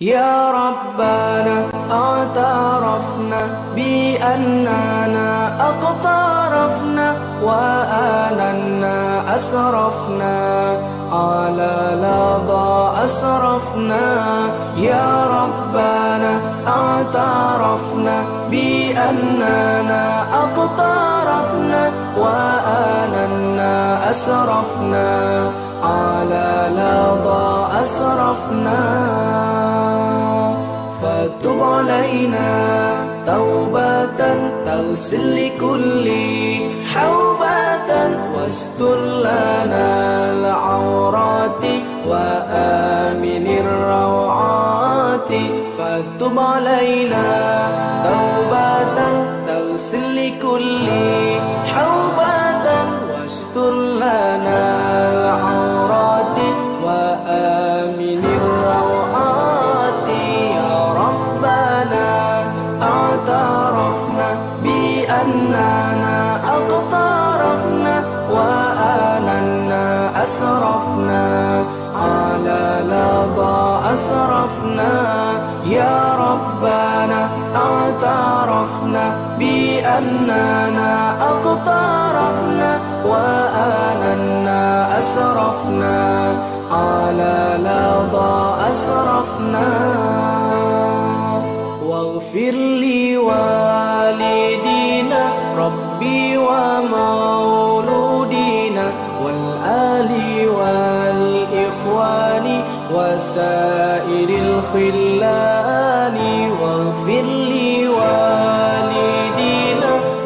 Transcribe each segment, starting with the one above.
يا ربنا اعترفنا بأننا اقترفنا وآننا أسرفنا على لظى أسرفنا. يا ربنا اعترفنا بأننا اقترفنا وآننا أسرفنا على لظى أسرفنا. فتب علينا توبة تغسل لكل حوبة واستر لنا العورات وآمن الروعات. فتب علينا توبة تغسل لكل حوبة واستر لنا العورات وآمن الروعات. يا ربنا اعترفنا بأننا اقترفنا وآننا أسرفنا على لظى أسرفنا. يا ربنا اعترفنا بأننا اقترفنا وآننا أسرفنا على لظى أسرفنا. واغفر لوالدينا ربي ومولودينا والآل والإخوان وسائر الخلان. واغفر لوالدينا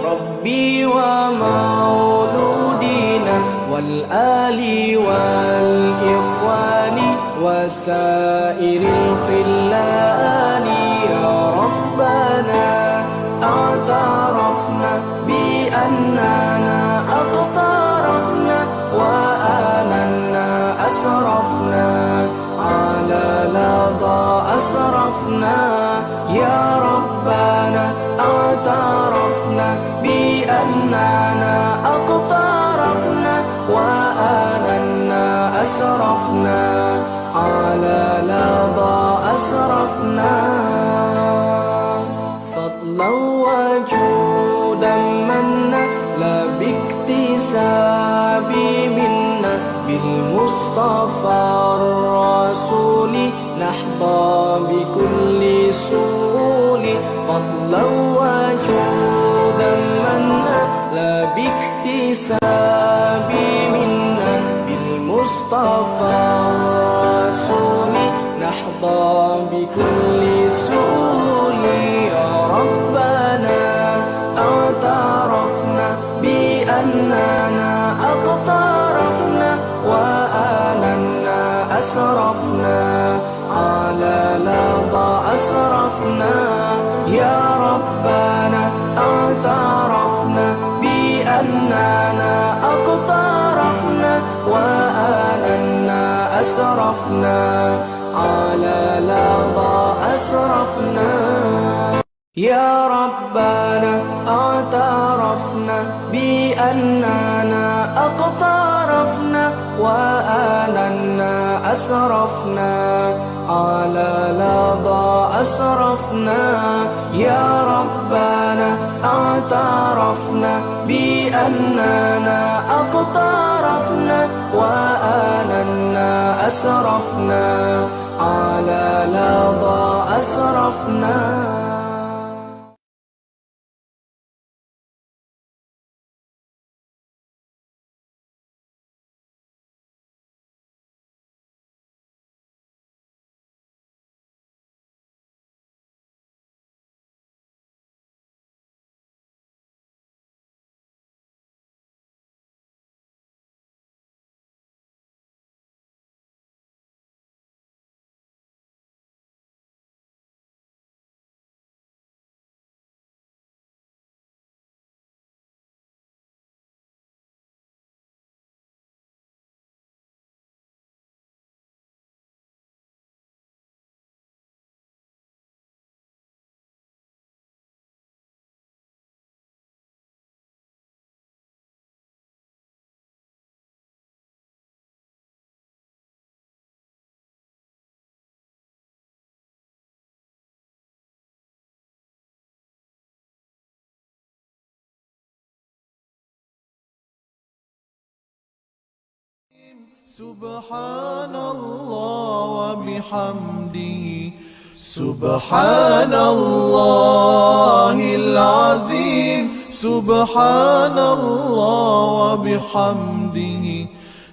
ربي ومولودينا والآل والإخوان وسائر الخلان. يا ربنا اعترفنا بأننا اقترفنا وآننا أسرفنا على لظى أسرفنا. يا ربنا اعترفنا بأننا اقترفنا وآننا أسرفنا على لظى أسرفنا. فضلا وجودا منا لا باكتساب منا بالمصطفى الرسول نحظى بكل سهول. فضلا وجودا منا لا باكتساب منا بالمصطفى الرسول نحظى بكل سهول. يا ربنا اعترفنا بأننا اقترفنا وآننا أسرفنا على لظى أسرفنا. يا ربنا اعترفنا بأننا اقترفنا وآننا أسرفنا على لظى أسرفنا. يا ربنا اعترفنا بأننا اقترفنا وآننا أسرفنا على لظى أسرفنا. يا ربنا اعترفنا بأننا اقترفنا وآننا أسرفنا على لظى أسرفنا. سبحان الله وبحمده سبحان الله العظيم سبحان الله وبحمده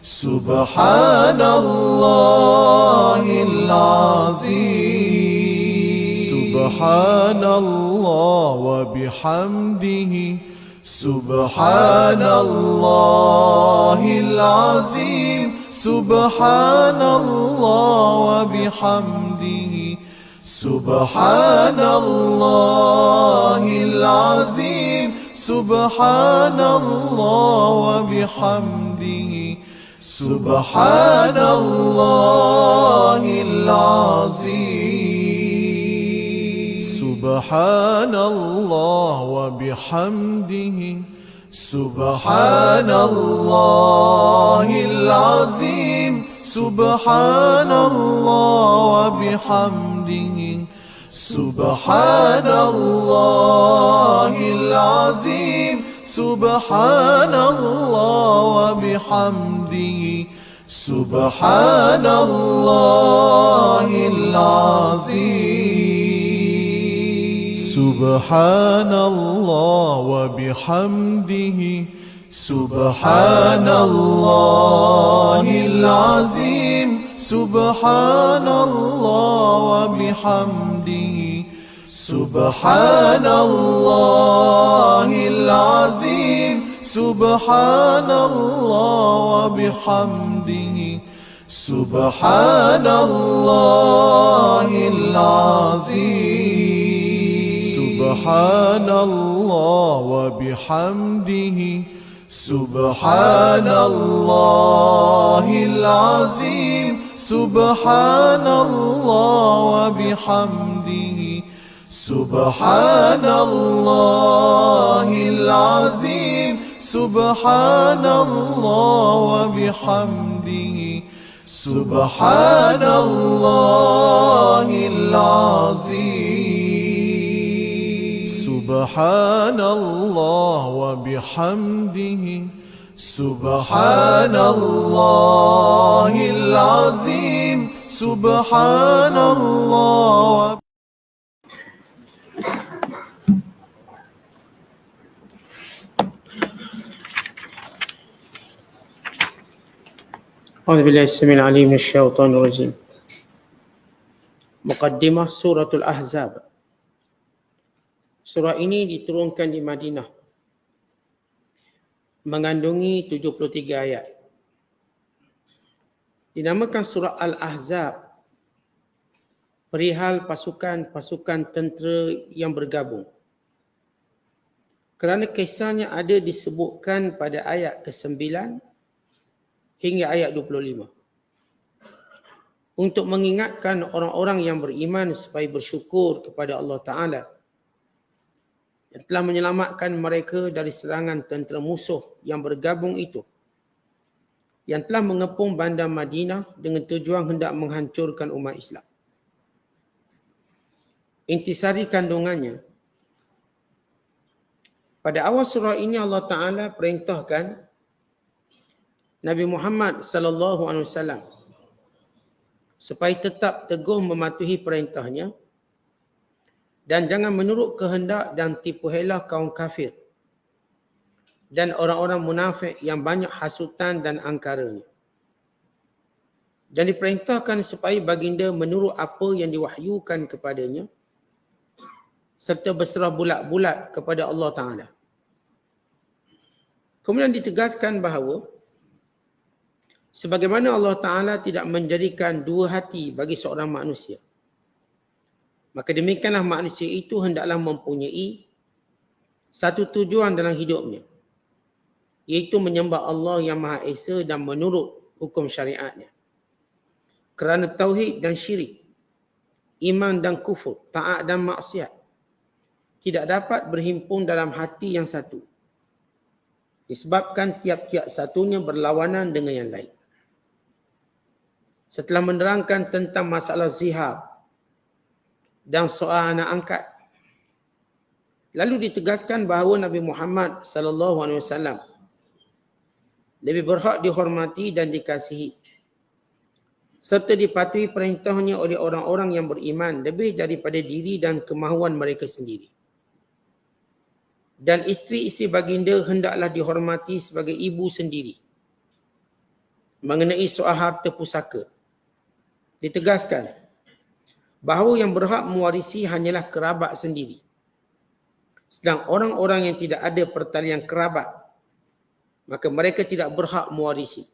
سبحان الله العظيم سبحان الله وبحمده سبحان الله العظيم سبحان الله وبحمده سبحان الله العظيم سبحان الله وبحمده سبحان الله العظيم سبحان الله وبحمده سبحان الله العظيم سبحان الله وبحمده سبحان الله العظيم سبحان الله وبحمده سبحان الله العظيم سبحان الله وبحمده سبحان الله العظيم سبحان الله وبحمده سبحان الله العظيم سبحان الله وبحمده سبحان الله العظيم سبحان الله وبحمده سبحان الله العظيم سبحان الله وبحمده سبحان الله العظيم سبحان الله وبحمده سبحان الله العظيم سبحان الله وبحمده سبحان الله العظيم سبحان الله أعوذ بالله السميع العليم من الشيطان الرجيم. Muqaddimah Suratul Ahzab. Surah ini diturunkan di Madinah, mengandungi 73 ayat. Dinamakan Surah Al-Ahzab perihal pasukan-pasukan tentera yang bergabung, kerana kisahnya ada disebutkan pada ayat ke-9 hingga ayat 25 untuk mengingatkan orang-orang yang beriman supaya bersyukur kepada Allah Ta'ala yang telah menyelamatkan mereka dari serangan tentera musuh yang bergabung itu, yang telah mengepung bandar Madinah dengan tujuan hendak menghancurkan umat Islam. Intisari kandungannya, pada awal surah ini Allah Ta'ala perintahkan Nabi Muhammad sallallahu alaihi wasallam supaya tetap teguh mematuhi perintahnya dan jangan menurut kehendak dan tipu helah kaum kafir dan orang-orang munafik yang banyak hasutan dan angkaranya. Dan diperintahkan supaya baginda menurut apa yang diwahyukan kepadanya serta berserah bulat-bulat kepada Allah Ta'ala. Kemudian ditegaskan bahawa sebagaimana Allah Ta'ala tidak menjadikan dua hati bagi seorang manusia, maka demikianlah manusia itu hendaklah mempunyai satu tujuan dalam hidupnya, iaitu menyembah Allah yang Maha Esa dan menurut hukum syariatnya. Kerana tauhid dan syirik, iman dan kufur, taat dan maksiat tidak dapat berhimpun dalam hati yang satu, disebabkan tiap-tiap satunya berlawanan dengan yang lain. Setelah menerangkan tentang masalah zihar dan soal anak angkat, lalu ditegaskan bahawa Nabi Muhammad sallallahu alaihi wasallam lebih berhak dihormati dan dikasihi, serta dipatuhi perintahnya oleh orang-orang yang beriman lebih daripada diri dan kemahuan mereka sendiri. Dan isteri-isteri baginda hendaklah dihormati sebagai ibu sendiri. Mengenai soal harta pusaka, ditegaskan bahawa yang berhak mewarisi hanyalah kerabat sendiri. Sedang orang-orang yang tidak ada pertalian kerabat, maka mereka tidak berhak mewarisi,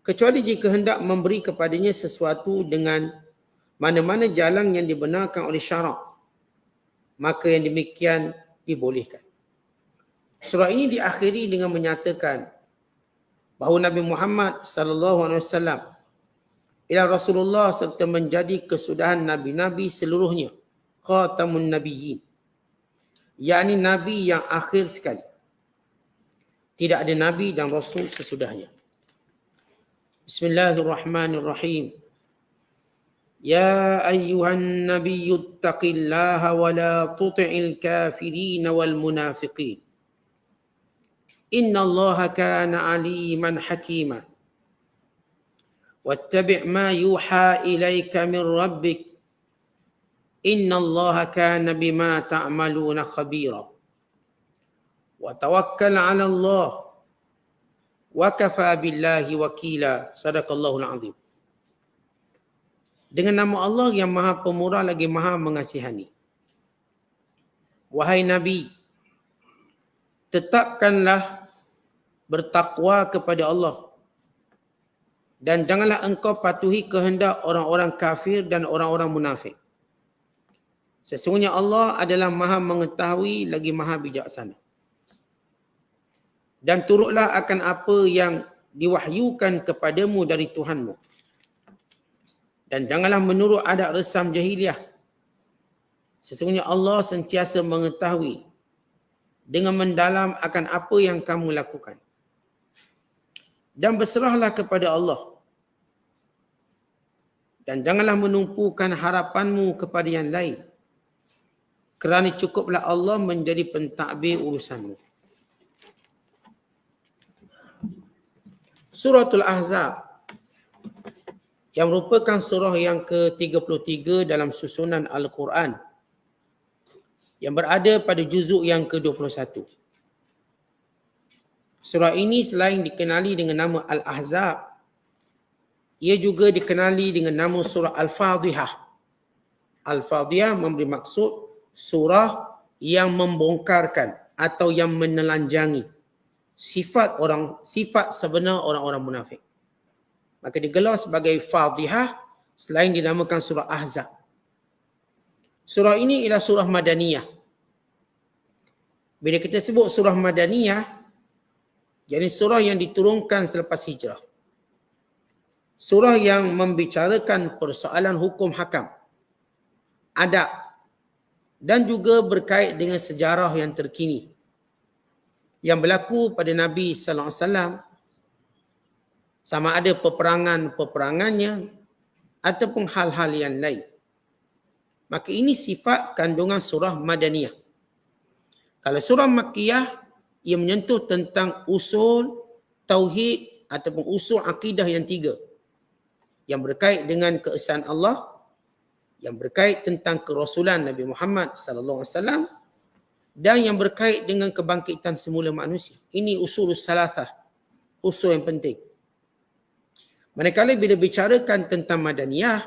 kecuali jika hendak memberi kepadanya sesuatu dengan mana-mana jalan yang dibenarkan oleh syarak, maka yang demikian dibolehkan. Surah ini diakhiri dengan menyatakan bahawa Nabi Muhammad SAW ialah Rasulullah serta menjadi kesudahan Nabi-Nabi seluruhnya, khatamun nabiyyin, yakni Nabi yang akhir sekali. Tidak ada Nabi dan Rasul sesudahnya. Bismillahirrahmanirrahim. Ya ayyuhan nabiyyu ittaqillaha wa la tuti'il kafirin wal munafiqin. Innallaha kana aliman hakima. Wattabi' ma yuha ilayka min rabbik. Innallaha kana bima ta'maluna khabira. Wa tawakkal 'ala Allah. Wa kafa billahi wakila. Sadaqallahul azim. Dengan nama Allah yang Maha Pemurah lagi Maha Mengasihani. Wahai Nabi, tetapkanlah bertakwa kepada Allah dan janganlah engkau patuhi kehendak orang-orang kafir dan orang-orang munafik. Sesungguhnya Allah adalah Maha mengetahui lagi Maha bijaksana. Dan turutlah akan apa yang diwahyukan kepadamu dari Tuhanmu. Dan janganlah menurut adat resam jahiliah. Sesungguhnya Allah sentiasa mengetahui dengan mendalam akan apa yang kamu lakukan. Dan berserahlah kepada Allah. Dan janganlah menumpukan harapanmu kepada yang lain. Kerana cukuplah Allah menjadi pentadbir urusanmu. Suratul Ahzab yang merupakan surah yang ke-33 dalam susunan Al-Quran yang berada pada juzuk yang ke-21. Surah ini selain dikenali dengan nama Al-Ahzab, ia juga dikenali dengan nama surah Al-Fadhihah. Al-Fadhihah memberi maksud surah yang membongkarkan atau yang menelanjangi sifat sebenar orang-orang munafik. Maka digelar sebagai Fadhihah selain dinamakan surah Ahzab. Surah ini ialah surah Madaniyah. Bila kita sebut surah Madaniyah, jadi surah yang diturunkan selepas hijrah. Surah yang membicarakan persoalan hukum hakam, adab dan juga berkait dengan sejarah yang terkini yang berlaku pada Nabi sallallahu alaihi wasallam, sama ada peperangannya ataupun hal-hal yang lain. Maka ini sifat kandungan surah Madaniyah. Kalau surah Makkiyah, ia menyentuh tentang usul tauhid ataupun usul akidah yang tiga, yang berkait dengan keesaan Allah, yang berkait tentang kerasulan Nabi Muhammad sallallahu alaihi wasallam, dan yang berkait dengan kebangkitan semula manusia. Ini usul salasah, usul yang penting. Manakala bila bicarakan tentang Madaniyah,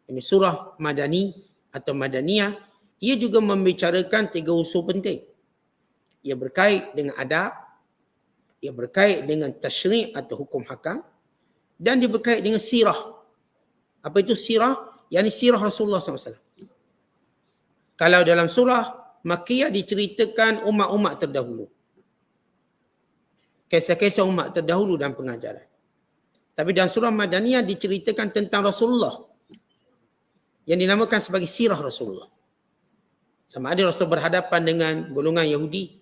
ini surah Madani atau Madaniyah, ia juga membicarakan tiga usul penting. Ia berkait dengan adab, ia berkait dengan tasyri' atau hukum hakam, dan dia berkait dengan sirah. Apa itu sirah? Yang sirah Rasulullah SAW. Kalau dalam surah Makkiyah diceritakan umat-umat terdahulu, kisah-kisah umat terdahulu dan pengajaran. Tapi dalam surah Madaniyah diceritakan tentang Rasulullah yang dinamakan sebagai sirah Rasulullah. Sama ada Rasul berhadapan dengan golongan Yahudi,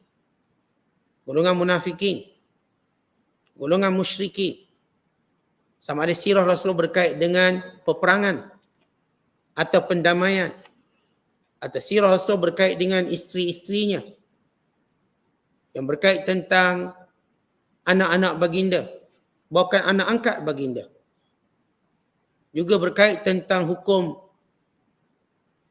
golongan munafikin, golongan musyrikin. Sama ada sirah Rasul berkait dengan peperangan atau pendamaian, atau sirah Rasul berkait dengan isteri-isterinya, yang berkait tentang anak-anak baginda, bukan anak angkat baginda. Juga berkait tentang hukum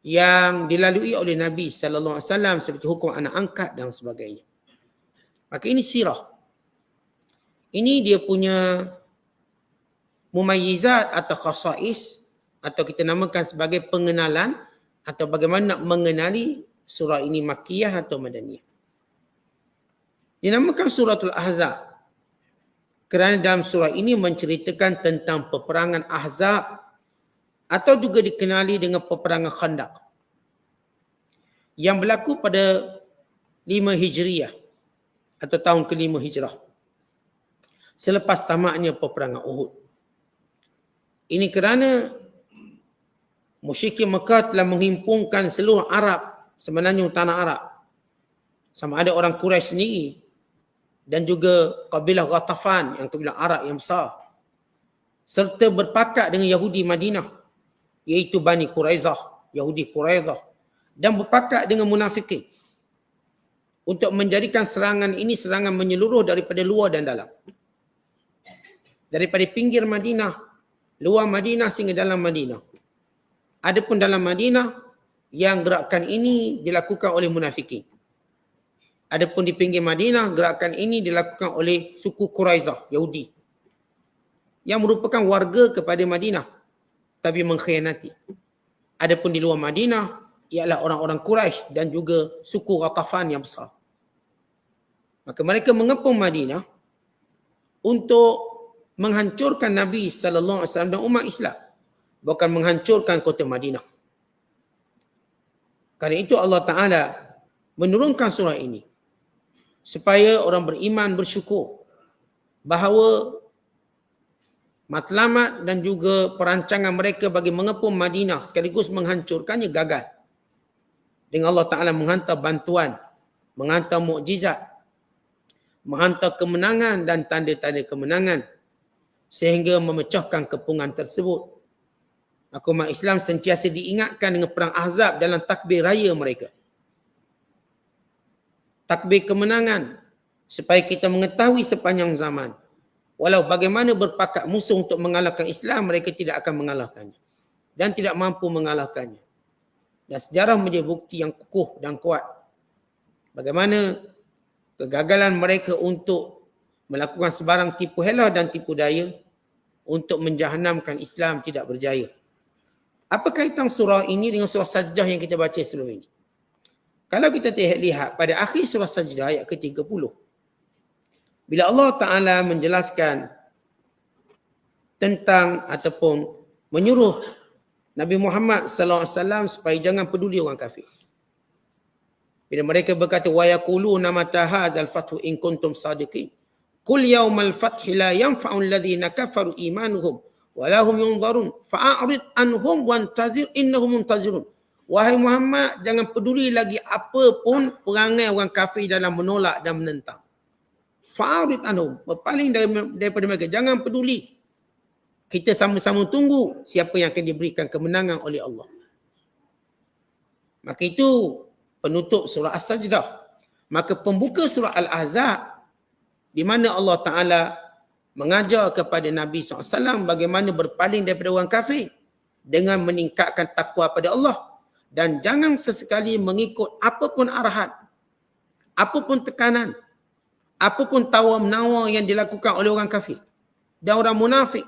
yang dilalui oleh Nabi sallallahu alaihi wasallam seperti hukum anak angkat dan sebagainya. Maka ini sirah. Ini dia punya mumayyizat atau khasais atau kita namakan sebagai pengenalan atau bagaimana nak mengenali surah ini Makkiyah atau Madaniyah. Dinamakan suratul Ahzab kerana dalam surah ini menceritakan tentang peperangan Ahzab atau juga dikenali dengan peperangan Khandaq yang berlaku pada 5 Hijriah atau tahun ke-5 Hijrah selepas tamatnya peperangan Uhud. Ini kerana musyrikin Mekah telah menghimpunkan seluruh Arab, sebenarnya tanah Arab. Sama ada orang Quraisy sendiri dan juga kabilah Ghatafan yang kabilah Arab yang besar. Serta berpakat dengan Yahudi Madinah iaitu Bani Quraizah, Yahudi Quraizah, dan berpakat dengan munafikin untuk menjadikan serangan ini serangan menyeluruh daripada luar dan dalam. Daripada pinggir Madinah, luar Madinah sehingga dalam Madinah. Adapun dalam Madinah, yang gerakan ini dilakukan oleh munafikin. Adapun di pinggir Madinah, gerakan ini dilakukan oleh suku Quraizah, Yahudi, yang merupakan warga kepada Madinah, tapi mengkhianati. Adapun di luar Madinah, ialah orang-orang Quraisy dan juga suku Ghatafan yang besar. Maka mereka mengepung Madinah untuk menghancurkan Nabi sallallahu alaihi wasallam dan umat Islam, bukan menghancurkan kota Madinah. Karena itu Allah Taala menurunkan surah ini supaya orang beriman bersyukur bahawa matlamat dan juga perancangan mereka bagi mengepung Madinah sekaligus menghancurkannya gagal. Dengan Allah Taala menghantar bantuan, menghantar mukjizat, menghantar kemenangan dan tanda-tanda kemenangan sehingga memecahkan kepungan tersebut. Maka umat Islam sentiasa diingatkan dengan perang Ahzab dalam takbir raya mereka. Takbir kemenangan supaya kita mengetahui sepanjang zaman walau bagaimana berpakat musuh untuk mengalahkan Islam, mereka tidak akan mengalahkannya dan tidak mampu mengalahkannya. Dan sejarah menjadi bukti yang kukuh dan kuat bagaimana kegagalan mereka untuk melakukan sebarang tipu hela dan tipu daya untuk menjahanamkan Islam tidak berjaya. Apa kaitan surah ini dengan surah Sajdah yang kita baca sebelum ini? Kalau kita lihat pada akhir surah Sajdah ayat ke-30, bila Allah Ta'ala menjelaskan tentang ataupun menyuruh Nabi Muhammad sallallahu alaihi wasallam supaya jangan peduli orang kafir. Bila mereka berkata wa yaquluna mata hadzal fathu in kuntum sadiqin. Qul yaumal fathi la yanfa'u alladhina kafaru imanuhum wa lahum yunzarun fa'arid anhum wantazir innahum muntazirun. Wahai Muhammad, jangan peduli lagi apa pun perangai orang kafir dalam menolak dan menentang. Fa'arid anhum, berpaling daripada mereka, jangan peduli. Kita sama-sama tunggu siapa yang akan diberikan kemenangan oleh Allah. Maka itu penutup surah As-Sajdah. Maka pembuka surah Al-Ahzab di mana Allah Ta'ala mengajar kepada Nabi SAW bagaimana berpaling daripada orang kafir dengan meningkatkan takwa pada Allah dan jangan sesekali mengikut apapun arahan, apapun tekanan, apapun tawar-menawar yang dilakukan oleh orang kafir dan orang munafik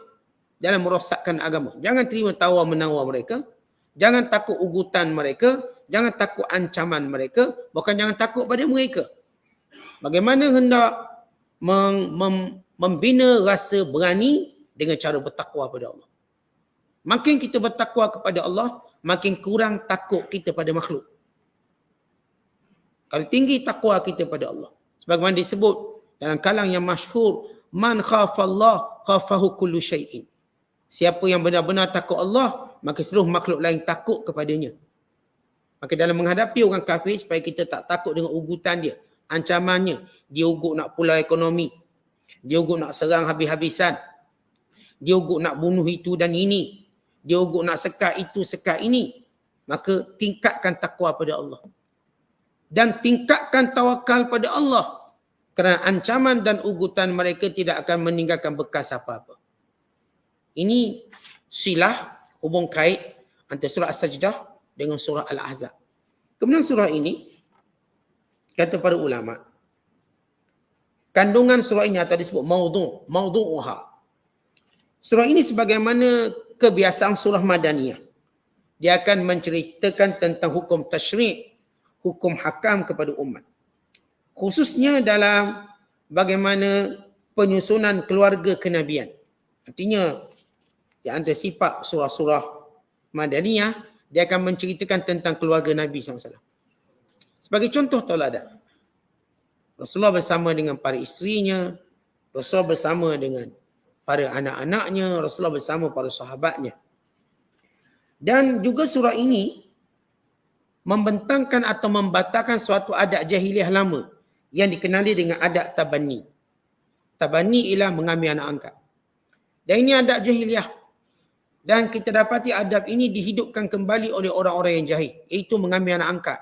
dalam merosakkan agama. Jangan terima tawar-menawar mereka, jangan takut ugutan mereka, jangan takut ancaman mereka, bukan jangan takut pada mereka. Bagaimana hendak membina rasa berani dengan cara bertakwa pada Allah. Makin kita bertakwa kepada Allah, makin kurang takut kita pada makhluk. Kalau tinggi takwa kita pada Allah. Sebagaimana disebut dalam kalang yang masyhur, man khafallah khafahu kullu syai'in. Siapa yang benar-benar takut Allah, maka seluruh makhluk lain takut kepadanya. Maka dalam menghadapi orang kafir, supaya kita tak takut dengan ugutan dia, ancamannya, dia ugut nak pulau ekonomi, dia ugut nak serang habis-habisan, dia ugut nak bunuh itu dan ini, dia ugut nak sekat itu, sekat ini, maka tingkatkan takwa pada Allah. Dan tingkatkan tawakal pada Allah. Kerana ancaman dan ugutan mereka tidak akan meninggalkan bekas apa-apa. Ini silah, hubung kait antara surah As-Sajdah dengan surah Al-Ahzab. Kemudian surah ini, kata para ulama, kandungan surah ini atau disebut maudu'uha. Surah ini sebagaimana kebiasaan surah Madaniyah. Dia akan menceritakan tentang hukum tasyri', hukum hakam kepada umat. Khususnya dalam bagaimana penyusunan keluarga kenabian. Artinya, di antara sifat surah-surah Madaniyah, dia akan menceritakan tentang keluarga Nabi SAW. Sebagai contoh tauladan, Rasulullah bersama dengan para isterinya, Rasulullah bersama dengan para anak-anaknya, Rasulullah bersama para sahabatnya. Dan juga surah ini membentangkan atau membatalkan suatu adat jahiliah lama yang dikenali dengan adat tabani. Tabani ialah mengambil anak angkat. Dan ini adat jahiliah. Dan kita dapati adab ini dihidupkan kembali oleh orang-orang yang jahil, iaitu mengambil anak angkat.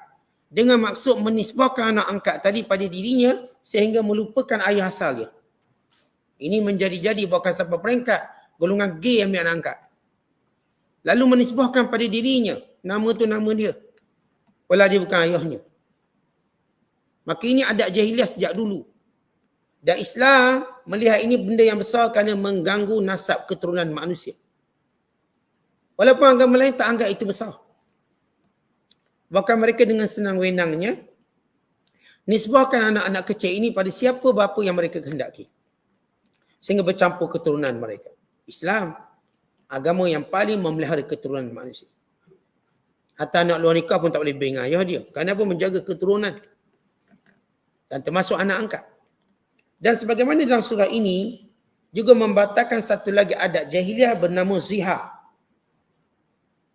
Dengan maksud menisbahkan anak angkat tadi pada dirinya sehingga melupakan ayah asal dia. Ini menjadi-jadi bahkan sampai peringkat golongan G ambil anak angkat. Lalu menisbahkan pada dirinya, nama tu nama dia. Walau dia bukan ayahnya. Maka ini adat jahiliah sejak dulu. Dan Islam melihat ini benda yang besar kerana mengganggu nasab keturunan manusia. Walaupun agama lain tak anggap itu besar. Bahkan mereka dengan senang wenangnya nisbahkan anak-anak kecil ini pada siapa bapa yang mereka kehendaki. Sehingga bercampur keturunan mereka. Islam, agama yang paling memelihara keturunan manusia. Hatta anak luar nikah pun tak boleh beng ayah dia. Kenapa? Menjaga keturunan. Dan termasuk anak angkat. Dan sebagaimana dalam surah ini juga membatalkan satu lagi adat jahiliah bernama zihar.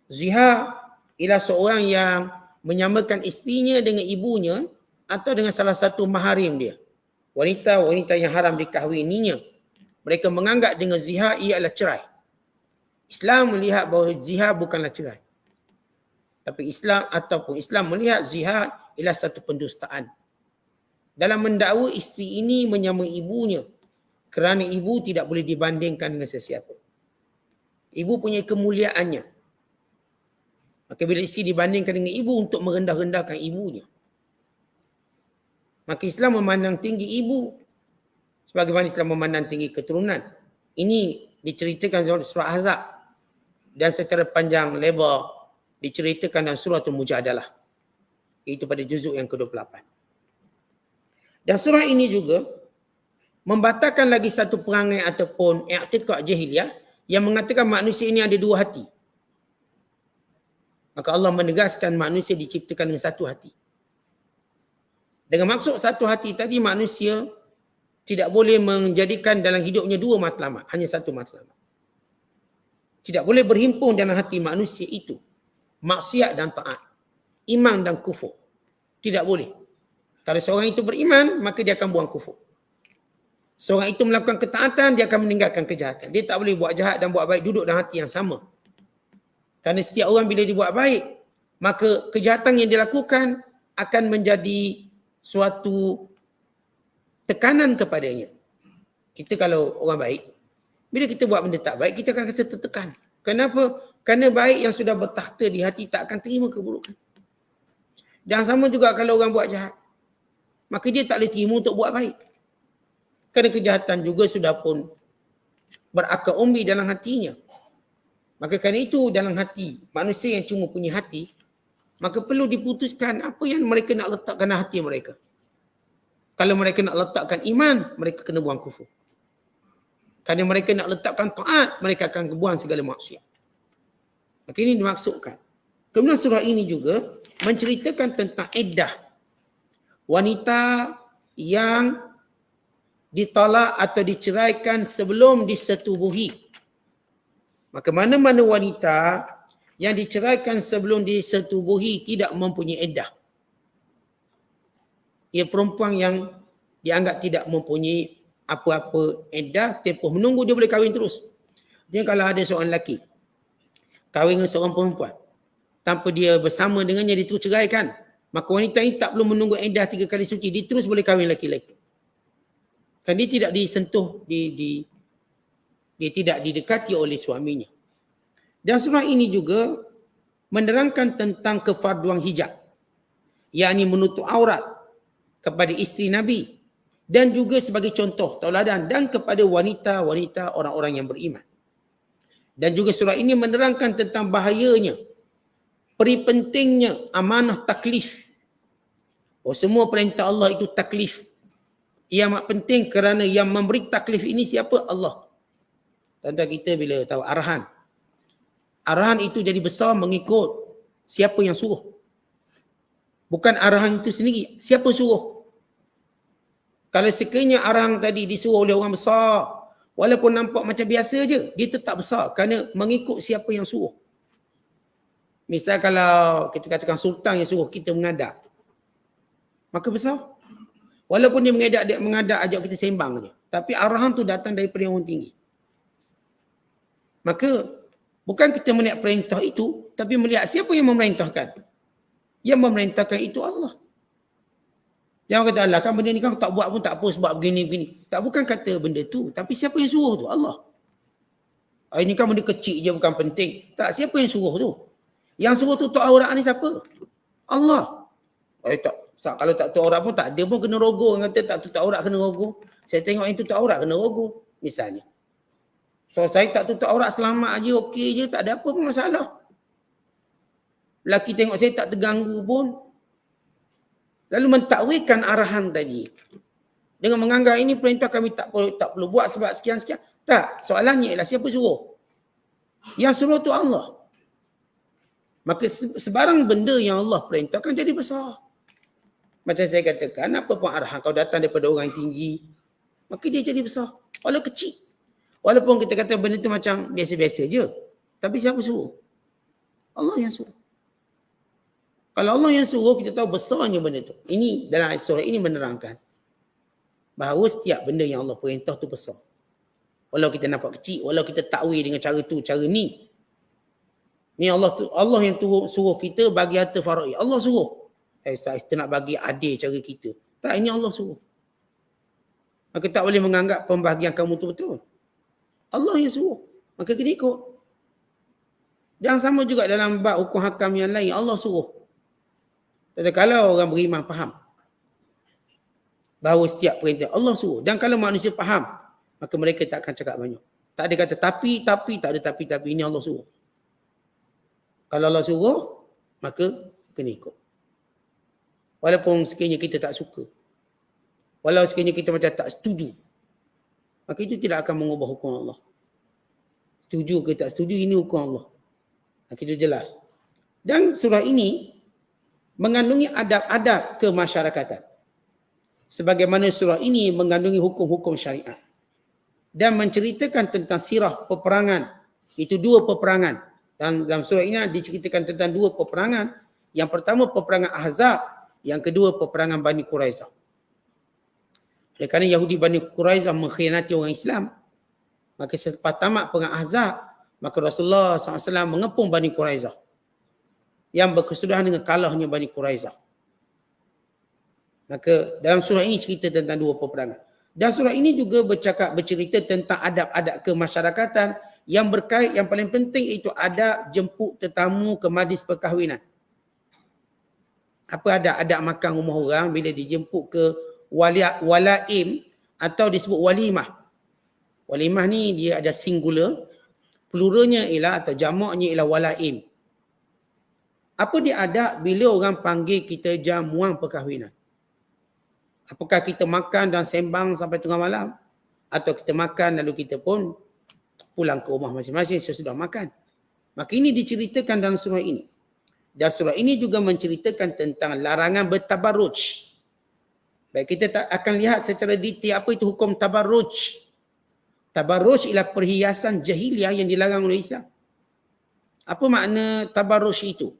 Zihar ialah seorang yang menyamakan isterinya dengan ibunya atau dengan salah satu maharim dia. Wanita-wanita yang haram dikahwininya. Mereka menganggap dengan zihar ialah cerai. Islam melihat bahawa zihar bukanlah cerai. Tapi Islam melihat zihar ialah satu pendustaan. Dalam mendakwa isteri ini menyamai ibunya kerana ibu tidak boleh dibandingkan dengan sesiapa. Ibu punya kemuliaannya. Maka bila isteri dibandingkan dengan ibu untuk merendah-rendahkan ibunya. Maka Islam memandang tinggi ibu sebagaimana Islam memandang tinggi keturunan. Ini diceritakan dalam surah Ahzab dan secara panjang lebar diceritakan dalam surah Al-Mujadalah. Itu pada juzuk yang ke-28. Dan surah ini juga membatalkan lagi satu perangai ataupun i'tiqad jahiliyah yang mengatakan manusia ini ada dua hati. Maka Allah menegaskan manusia diciptakan dengan satu hati. Dengan maksud satu hati tadi, manusia tidak boleh menjadikan dalam hidupnya dua matlamat, hanya satu matlamat. Tidak boleh berhimpun dalam hati manusia itu maksiat dan taat, iman dan kufur. Tidak boleh. Kalau seorang itu beriman, maka dia akan buang kufur. Seorang itu melakukan ketaatan, dia akan meninggalkan kejahatan. Dia tak boleh buat jahat dan buat baik duduk dalam hati yang sama. Kerana setiap orang bila dia buat baik, maka kejahatan yang dilakukan akan menjadi suatu tekanan kepadanya. Kita kalau orang baik, bila kita buat benda tak baik, kita akan rasa tertekan. Kenapa? Kerana baik yang sudah bertakhta di hati tak akan terima keburukan. Dan sama juga kalau orang buat jahat, maka dia tak boleh terima untuk buat baik. Kerana kejahatan juga sudah pun berakar umbi dalam hatinya. Maka kerana itu dalam hati, manusia yang cuma punya hati, maka perlu diputuskan apa yang mereka nak letakkan dalam hati mereka. Kalau mereka nak letakkan iman, mereka kena buang kufur. Kerana mereka nak letakkan taat, mereka akan buang segala maksiat. Maka ini dimaksudkan. Kemudian surah ini juga menceritakan tentang iddah. Wanita yang ditolak atau diceraikan sebelum disetubuhi. Maka mana-mana wanita yang diceraikan sebelum disetubuhi tidak mempunyai iddah. Ia perempuan yang dianggap tidak mempunyai apa-apa iddah, tempoh menunggu dia boleh kahwin terus. Dia kalau ada seorang lelaki kahwin dengan seorang perempuan tanpa dia bersama dengannya dia terus ceraikan, maka wanita ini tak perlu menunggu iddah 3 kali suci, dia terus boleh kahwin lelaki-lelaki. Kan dia tidak disentuh, dia tidak didekati oleh suaminya. Dan surah ini juga menerangkan tentang kefarduan hijab, yakni menutup aurat kepada isteri Nabi dan juga sebagai contoh tauladan dan kepada wanita-wanita orang-orang yang beriman. Dan juga surah ini menerangkan tentang bahayanya, pentingnya amanah taklif. Oh, semua perintah Allah itu taklif. Ia amat penting kerana yang memberi taklif ini siapa? Allah. Tuan-tuan, kita bila tahu arahan, arahan itu jadi besar mengikut siapa yang suruh. Bukan arahan itu sendiri, siapa suruh. Kalau sekiranya arahan tadi disuruh oleh orang besar, walaupun nampak macam biasa je, dia tetap besar kerana mengikut siapa yang suruh. Misal kalau kita katakan sultan yang suruh kita mengadap, maka besar. Walaupun dia mengadap ajak kita sembang je, tapi arahan tu datang daripada yang tinggi. Maka bukan kita melihat perintah itu, tapi melihat siapa yang memerintahkan. Yang memerintahkan itu Allah. Jangan kata Allah kan benda ni kan tak buat pun tak apa sebab begini-begini. Tak, bukan kata benda tu, tapi siapa yang suruh tu? Allah. Ini kan benda kecil je, bukan penting. Tak, siapa yang suruh tu? Yang suruh tutup aurat ni siapa? Allah. Tak, kalau tak tutup aurat pun tak ada pun kena rogoh. Kata tak tutup aurat kena rogoh. Saya tengok yang tutup aurat kena rogoh. Misalnya. So saya tak tutup aurat selamat je, okey je, tak ada apa pun masalah. Lelaki tengok saya tak terganggu pun. Lalu mentakwilkan arahan tadi. Dengan menganggap ini perintah kami tak perlu buat sebab sekian-sekian. Tak, soalannya ialah siapa suruh? Yang suruh tu Allah. Maka sebarang benda yang Allah perintahkan jadi besar. Macam saya katakan, apa pun arahan kau datang daripada orang yang tinggi, maka dia jadi besar. Walau kecil. Walaupun kita kata benda tu macam biasa-biasa je. Tapi siapa suruh? Allah yang suruh. Kalau Allah yang suruh, kita tahu besarnya benda tu. Ini dalam surah ini menerangkan bahawa setiap benda yang Allah perintah tu besar. Walau kita nampak kecil, walau kita takwil dengan cara tu, cara ni. Ni Allah yang suruh kita bagi harta faraid. Allah suruh. Kita nak bagi adil cara kita. Tak, ini Allah suruh. Maka tak boleh menganggap pembahagian kamu tu betul. Allah yang suruh. Maka kena ikut. Yang sama juga dalam bab hukum hakam yang lain. Allah suruh. Tapi kalau orang beriman faham bahawa setiap perintah Allah suruh. Dan kalau manusia faham, maka mereka tak akan cakap banyak. Tak ada kata tapi, tak ada tapi. Ini Allah suruh. Kalau Allah suruh, maka kena ikut. Walaupun sekiranya kita tak suka. Walau sekiranya kita macam tak setuju. Maka itu tidak akan mengubah hukum Allah. Setuju ke tak setuju, ini hukum Allah. Maka itu jelas. Dan surah ini mengandungi adab-adab kemasyarakatan. Sebagaimana surah ini mengandungi hukum-hukum syariat. Dan menceritakan tentang sirah peperangan. Itu 2 peperangan. Dan dalam surah ini diceritakan tentang 2 peperangan. Yang pertama peperangan Ahzab. Yang kedua peperangan Bani Quraizah. Oleh kerana Yahudi Bani Quraizah mengkhianati orang Islam, maka selepas tamat perang Ahzab, maka Rasulullah SAW mengepung Bani Quraizah yang berkesudahan dengan kalahnya Bani Quraizah. Maka dalam surah ini cerita tentang 2 peperangan. Dan surah ini juga bercerita tentang adab-adab kemasyarakatan yang berkait, yang paling penting itu adab jemput tetamu ke majlis perkahwinan. Apa adab makan rumah orang bila dijemput ke walaim atau disebut walimah. Walimah ni dia ada singular, pluralnya ialah atau jamaknya ialah walaim. Apa dia adab bila orang panggil kita jamuan perkahwinan? Apakah kita makan dan sembang sampai tengah malam? Atau kita makan lalu kita pun pulang ke rumah masing-masing sesudah makan? Maka ini diceritakan dalam surah ini. Dan surah ini juga menceritakan tentang larangan bertabarruj. Baik, kita akan lihat secara detail apa itu hukum tabarruj. Tabarruj ialah perhiasan jahiliah yang dilarang oleh Islam. Apa makna tabarruj itu?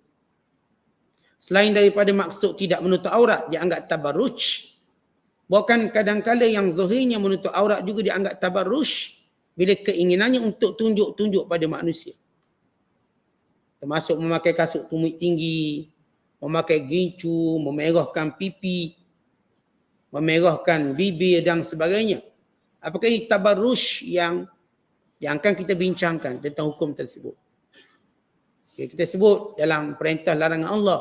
Selain daripada maksud tidak menutup aurat, dianggap tabarruj. Bahkan kadang-kadang yang zahirnya menutup aurat juga dianggap tabarruj bila keinginannya untuk tunjuk-tunjuk pada manusia. Termasuk memakai kasut tumit tinggi, memakai gincu, memerahkan pipi, memerahkan bibir dan sebagainya. Apakah ini tabarruj yang akan kita bincangkan tentang hukum tersebut? Okay, kita sebut dalam perintah larangan Allah,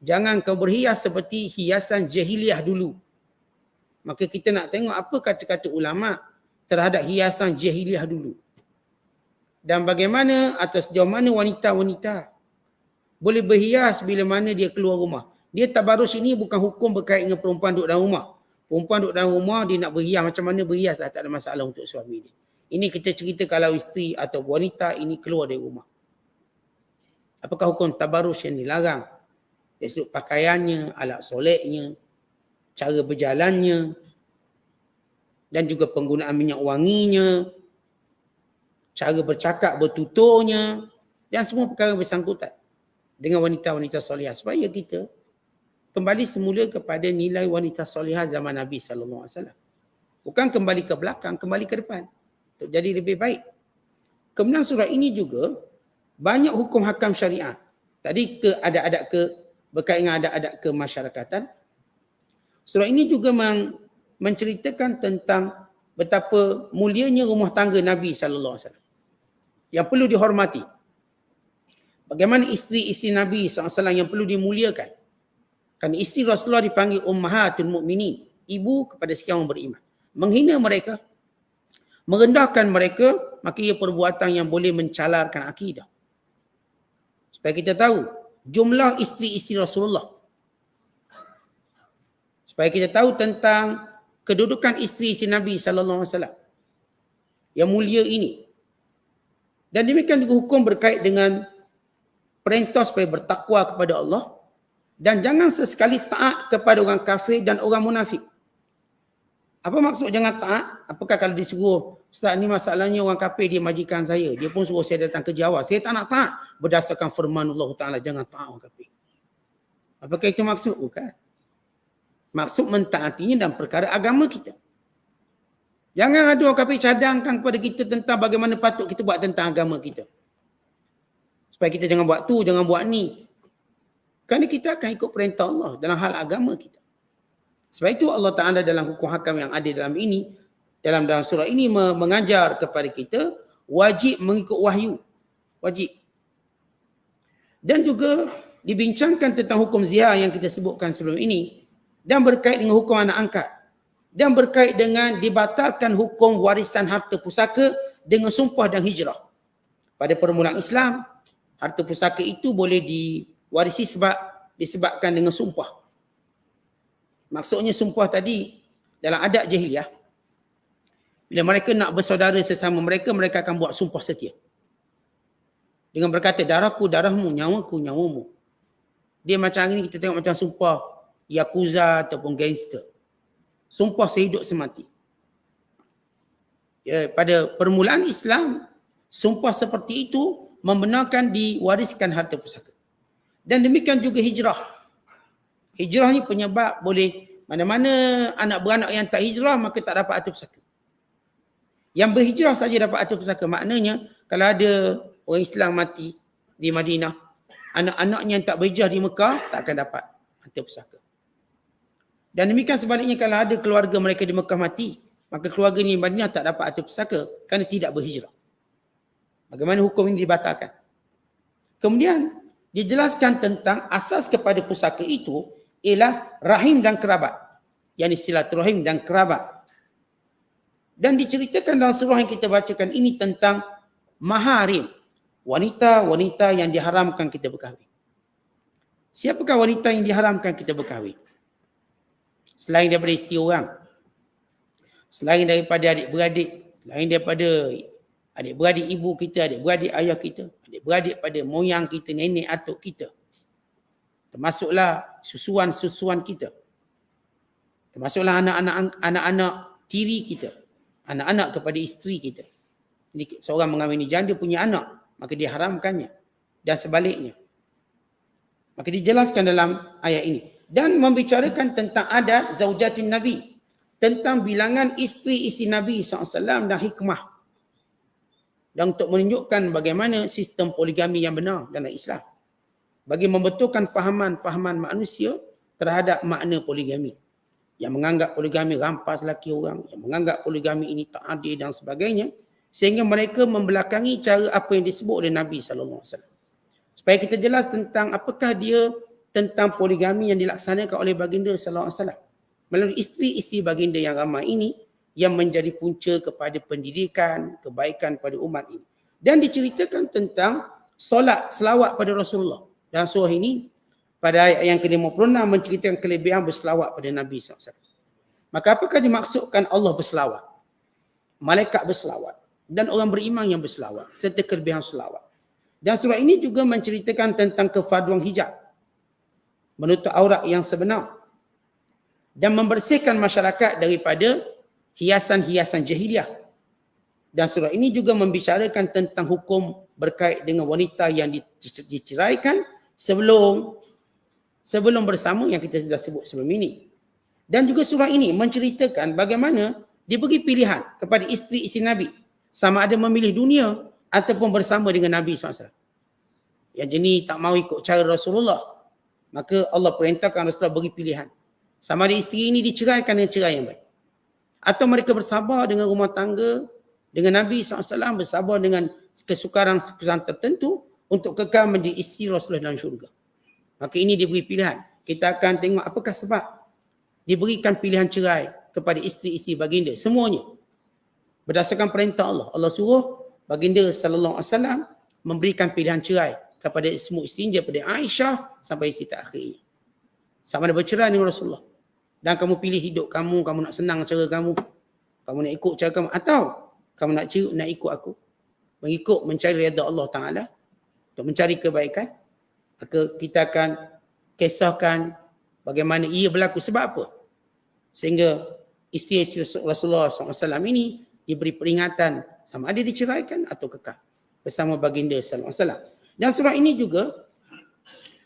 jangan kau berhias seperti hiasan jahiliah dulu. Maka kita nak tengok apa kata-kata ulama terhadap hiasan jahiliah dulu. Dan bagaimana atau sejauh mana wanita-wanita boleh berhias bila mana dia keluar rumah. Dia tabarruj ini bukan hukum berkait dengan perempuan duduk dalam rumah. Perempuan duduk dalam rumah dia nak berhias macam mana berhias tak ada masalah untuk suami dia. Ini kita cerita kalau isteri atau wanita ini keluar dari rumah. Apakah hukum tabarruj yang dilarang? Dari sudut pakaiannya, alat soleknya, cara berjalannya, dan juga penggunaan minyak wanginya, cara bercakap, bertuturnya, dan semua perkara bersangkutan dengan wanita-wanita solihah. Supaya kita kembali semula kepada nilai wanita solihah zaman Nabi SAW. Bukan kembali ke belakang, kembali ke depan. Untuk jadi lebih baik. Kemudian surah ini juga banyak hukum hakam syariah. Tadi adat-adat berkait dengan adat-adat kemasyarakatan. Surah ini juga menceritakan tentang betapa mulianya rumah tangga Nabi SAW. Yang perlu dihormati. Bagaimana isteri-isteri Nabi SAW yang perlu dimuliakan. Kerana isteri Rasulullah dipanggil Ummahatul Mukminin, ibu kepada sekian orang beriman. Menghina mereka, merendahkan mereka, maka ia perbuatan yang boleh mencalarkan akidah. Supaya kita tahu jumlah isteri-isteri Rasulullah. Supaya kita tahu tentang kedudukan isteri-isteri Nabi SAW yang mulia ini. Dan demikian juga hukum berkait dengan perintah supaya bertakwa kepada Allah dan jangan sesekali taat kepada orang kafir dan orang munafik. Apa maksud jangan taat? Apakah kalau disuruh, Ustaz ni masalahnya orang kafir dia majikan saya, dia pun suruh saya datang ke Jawa, saya tak nak taat berdasarkan firman Allah Ta'ala, jangan taat orang kafir. Apakah itu maksud? Bukan. Maksud mentaatinya dalam perkara agama kita. Jangan ada orang kafir cadangkan kepada kita tentang bagaimana patut kita buat tentang agama kita. Supaya kita jangan buat tu, jangan buat ni. Kerana kita akan ikut perintah Allah dalam hal agama kita. Sebab itu Allah Ta'ala dalam hukum hakam yang ada dalam ini, dalam surah ini mengajar kepada kita wajib mengikut wahyu. Wajib. Dan juga dibincangkan tentang hukum zihar yang kita sebutkan sebelum ini dan berkait dengan hukum anak angkat. Dan berkait dengan dibatalkan hukum warisan harta pusaka dengan sumpah dan hijrah. Pada permulaan Islam, harta pusaka itu boleh diwarisi disebabkan dengan sumpah. Maksudnya sumpah tadi dalam adat jahiliah, bila mereka nak bersaudara sesama mereka, mereka akan buat sumpah setia. Dengan berkata, darahku, darahmu, nyawaku, nyawamu. Dia macam hari ni kita tengok macam sumpah Yakuza ataupun gangster. Sumpah sehidup semati. Ya, pada permulaan Islam, sumpah seperti itu membenarkan diwariskan harta pusaka. Dan demikian juga hijrah. Hijrah ni penyebab boleh mana-mana anak beranak yang tak hijrah maka tak dapat harta pusaka. Yang berhijrah saja dapat harta pusaka. Maknanya kalau ada orang Islam mati di Madinah, anak-anaknya yang tak berhijrah di Mekah tak akan dapat harta pusaka. Dan demikian sebaliknya kalau ada keluarga mereka di Mekah mati, maka keluarga ni di Madinah tak dapat harta pusaka kerana tidak berhijrah. Bagaimana hukum ini dibatalkan? Kemudian dijelaskan tentang asas kepada pusaka itu ialah rahim dan kerabat. Yang silaturahim dan kerabat. Dan diceritakan dalam surah yang kita bacakan ini tentang maharim. Wanita-wanita yang diharamkan kita berkahwin. Siapakah wanita yang diharamkan kita berkahwin? Selain daripada isteri orang. Selain daripada adik-beradik. Selain daripada adik-beradik ibu kita, adik-beradik ayah kita. Adik-beradik pada moyang kita, nenek atuk kita. Termasuklah susuan-susuan kita. Termasuklah anak-anak tiri kita. Anak-anak kepada isteri kita. Jadi seorang mengahwini janda punya anak, maka diharamkannya. Dan sebaliknya. Maka dijelaskan dalam ayat ini. Dan membicarakan tentang adat zaujatin Nabi. Tentang bilangan isteri-isteri Nabi SAW dan hikmah. Dan untuk menunjukkan bagaimana sistem poligami yang benar dalam Islam. Bagi membetulkan fahaman-fahaman manusia terhadap makna poligami. yang menganggap poligami rampas laki orang, yang menganggap poligami ini tak adil dan sebagainya, sehingga mereka membelakangi cara apa yang disebut oleh Nabi SAW. Supaya kita jelas tentang apakah dia tentang poligami yang dilaksanakan oleh baginda SAW. Melalui isteri-isteri baginda yang ramai ini, yang menjadi punca kepada pendidikan, kebaikan pada umat ini. Dan diceritakan tentang solat, selawat pada Rasulullah. Dan surah ini, pada ayat yang ke-56 menceritakan kelebihan berselawat pada Nabi SAW. Maka apakah dimaksudkan Allah berselawat? Malaikat berselawat. Dan orang beriman yang berselawat. Serta kelebihan selawat. Dan surah ini juga menceritakan tentang kefarduan hijab. Menutup aurat yang sebenar. Dan membersihkan masyarakat daripada hiasan-hiasan jahiliah. Dan surah ini juga membicarakan tentang hukum berkait dengan wanita yang diceraikan sebelum bersama yang kita sudah sebut sebelum ini. Dan juga surah ini menceritakan bagaimana diberi pilihan kepada isteri-isteri Nabi sama ada memilih dunia ataupun bersama dengan Nabi SAW. Yang jenis tak mau ikut cara Rasulullah, maka Allah perintahkan Rasulullah beri pilihan. Sama ada isteri ini diceraikan dengan cerai yang baik. Atau mereka bersabar dengan rumah tangga, dengan Nabi SAW, bersabar dengan kesukaran-kesukaran tertentu untuk kekal menjadi isteri Rasulullah dalam syurga. Maka ini diberi pilihan. Kita akan tengok apakah sebab diberikan pilihan cerai kepada isteri-isteri baginda. Semuanya berdasarkan perintah Allah. Allah suruh baginda SAW memberikan pilihan cerai kepada semua isteri dia, daripada Aisyah sampai isteri terakhirnya. Sama ada bercerai dengan Rasulullah. Dan kamu pilih hidup kamu nak senang cara kamu nak ikut cara kamu, atau kamu nak ikut aku, mengikut mencari redha Allah Ta'ala, untuk mencari kebaikan. Maka kita akan kisahkan bagaimana ia berlaku, sebab apa sehingga isteri Rasulullah SAW ini diberi peringatan sama ada diceraikan atau kekal bersama baginda SAW. Dan surah ini juga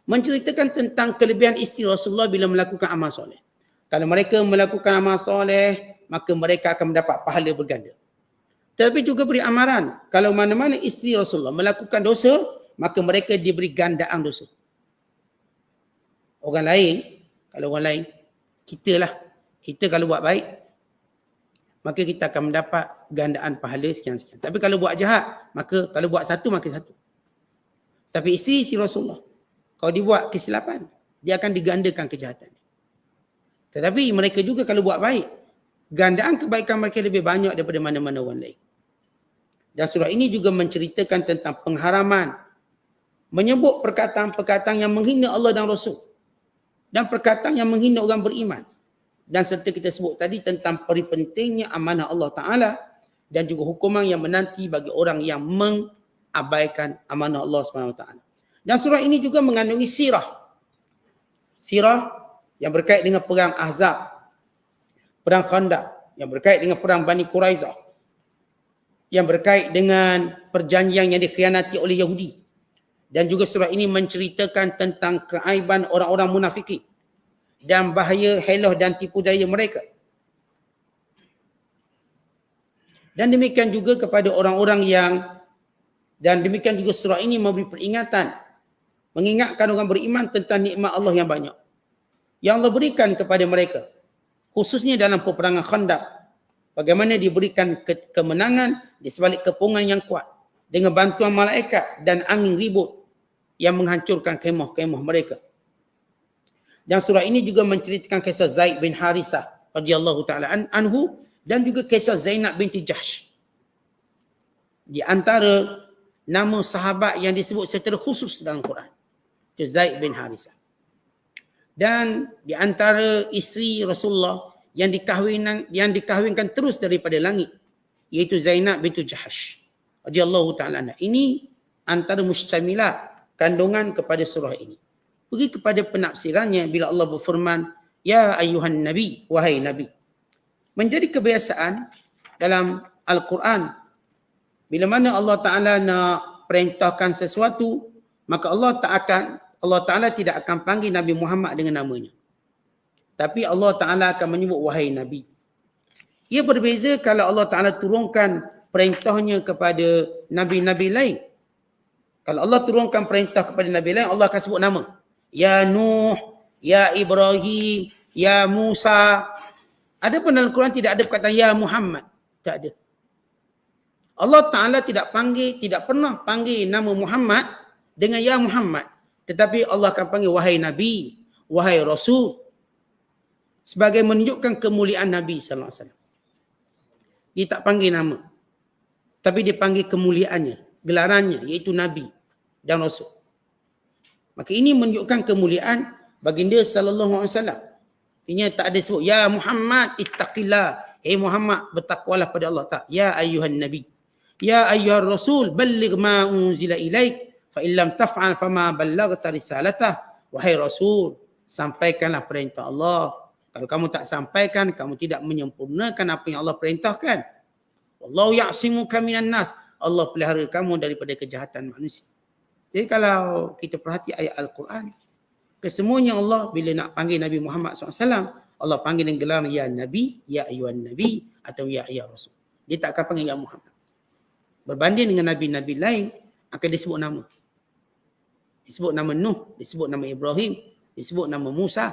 menceritakan tentang kelebihan isteri Rasulullah bila melakukan amal soleh. Kalau mereka melakukan amal soleh, maka mereka akan mendapat pahala berganda. Tetapi juga beri amaran, kalau mana-mana isteri Rasulullah melakukan dosa, maka mereka diberi gandaan dosa. Orang lain, kita kalau buat baik, maka kita akan mendapat gandaan pahala sekian-sekian. Tapi kalau buat jahat, maka kalau buat satu, maka satu. Tapi isteri Rasulullah, kalau dibuat kesilapan, dia akan digandakan kejahatan. Tetapi mereka juga kalau buat baik, gandaan kebaikan mereka lebih banyak daripada mana-mana orang lain. Dan surah ini juga menceritakan tentang pengharaman menyebut perkataan-perkataan yang menghina Allah dan Rasul, dan perkataan yang menghina orang beriman. Dan serta kita sebut tadi tentang pentingnya amanah Allah Ta'ala dan juga hukuman yang menanti bagi orang yang mengabaikan amanah Allah SWT. Dan surah ini juga mengandungi sirah yang berkait dengan perang Ahzab, perang Khandaq, yang berkait dengan perang Bani Quraizah, yang berkait dengan perjanjian yang dikhianati oleh Yahudi. Dan juga surah ini menceritakan tentang keaiban orang-orang munafikin dan bahaya helah dan tipu daya mereka. Dan demikian juga kepada orang-orang dan demikian juga surah ini memberi peringatan, mengingatkan orang beriman tentang nikmat Allah yang banyak yang Allah berikan kepada mereka, khususnya dalam peperangan Khandaq. Bagaimana diberikan kemenangan di sebalik kepungan yang kuat dengan bantuan malaikat dan angin ribut yang menghancurkan kemah-kemah mereka. Dan surah ini juga menceritakan kisah Zaid bin Harisah radhiyallahu taala anhu dan juga kisah Zainab binti Jahsh. Di antara nama sahabat yang disebut secara khusus dalam Quran, itu Zaid bin Harisah. Dan di antara isteri Rasulullah yang dikahwinkan terus daripada langit, iaitu Zainab binti Jahsh radhiyallahu taala anha. Ini antara mustamilat kandungan kepada surah ini. Pergi kepada penafsirannya bila Allah berfirman, ya ayuhan nabi, wahai nabi. Menjadi kebiasaan dalam Al-Quran, bila mana Allah Ta'ala nak perintahkan sesuatu, maka Allah Ta'ala tidak akan panggil Nabi Muhammad dengan namanya. Tapi Allah Ta'ala akan menyebut wahai nabi. Ia berbeza kalau Allah Ta'ala turunkan perintahnya kepada nabi-nabi lain. Kalau Allah turunkan perintah kepada nabi lain, Allah akan sebut nama. Ya Nuh, Ya Ibrahim, Ya Musa. Adapun dalam Quran tidak ada perkataan ya Muhammad. Tak ada. Allah Ta'ala tidak pernah panggil nama Muhammad dengan ya Muhammad. Tetapi Allah akan panggil wahai Nabi, wahai Rasul. Sebagai menunjukkan kemuliaan Nabi sallallahu alaihi wasallam. Dia tak panggil nama. Tapi dia panggil kemuliaannya, gelarannya iaitu Nabi dan Rasul. Maka ini menunjukkan kemuliaan baginda sallallahu alaihi wasallam. Artinya tak ada sebut ya Muhammad ittaqillah. Muhammad bertakwalah pada Allah. Tak. Ya ayyuhan nabi. Ya ayyuhar rasul balligh ma unzila ilaik fa illam taf'al fama ballaghta risalatah. Wahai Rasul, sampaikanlah perintah Allah. Kalau kamu tak sampaikan, kamu tidak menyempurnakan apa yang Allah perintahkan. Wallahu ya'simuka minan nas. Allah pelihara kamu daripada kejahatan manusia. Jadi kalau kita perhati ayat Al-Quran, kesemuanya Allah bila nak panggil Nabi Muhammad SAW, Allah panggil dengan gelar ya Nabi, ya ayyuhan Nabi atau ya ayyuhar Rasul. Dia tak akan panggil ya Muhammad. Berbanding dengan Nabi-Nabi lain, akan disebut nama. Disebut nama Nuh, disebut nama Ibrahim, disebut nama Musa.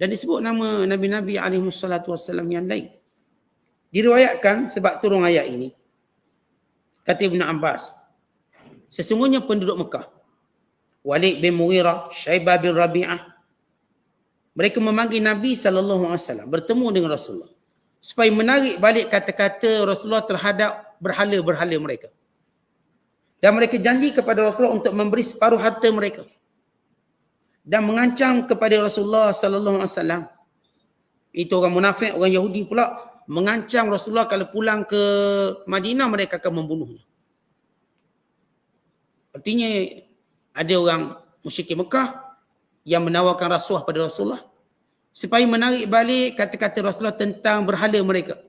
Dan disebut nama Nabi-Nabi alaihissalatu yang lain. Diriwayatkan sebab turun ayat ini. Kata Ibn Abbas, sesungguhnya penduduk Mekah, Walid bin Mughirah, Syaibah bin Rabi'ah, mereka memanggil Nabi SAW bertemu dengan Rasulullah supaya menarik balik kata-kata Rasulullah terhadap berhala-berhala mereka. Dan mereka janji kepada Rasulullah untuk memberi separuh harta mereka. Dan mengancam kepada Rasulullah SAW. Itu orang munafik, orang Yahudi pula mengancam Rasulullah kalau pulang ke Madinah mereka akan membunuhnya. Artinya ada orang musyrik Mekah yang menawarkan rasuah pada Rasulullah supaya menarik balik kata-kata Rasulullah tentang berhala mereka.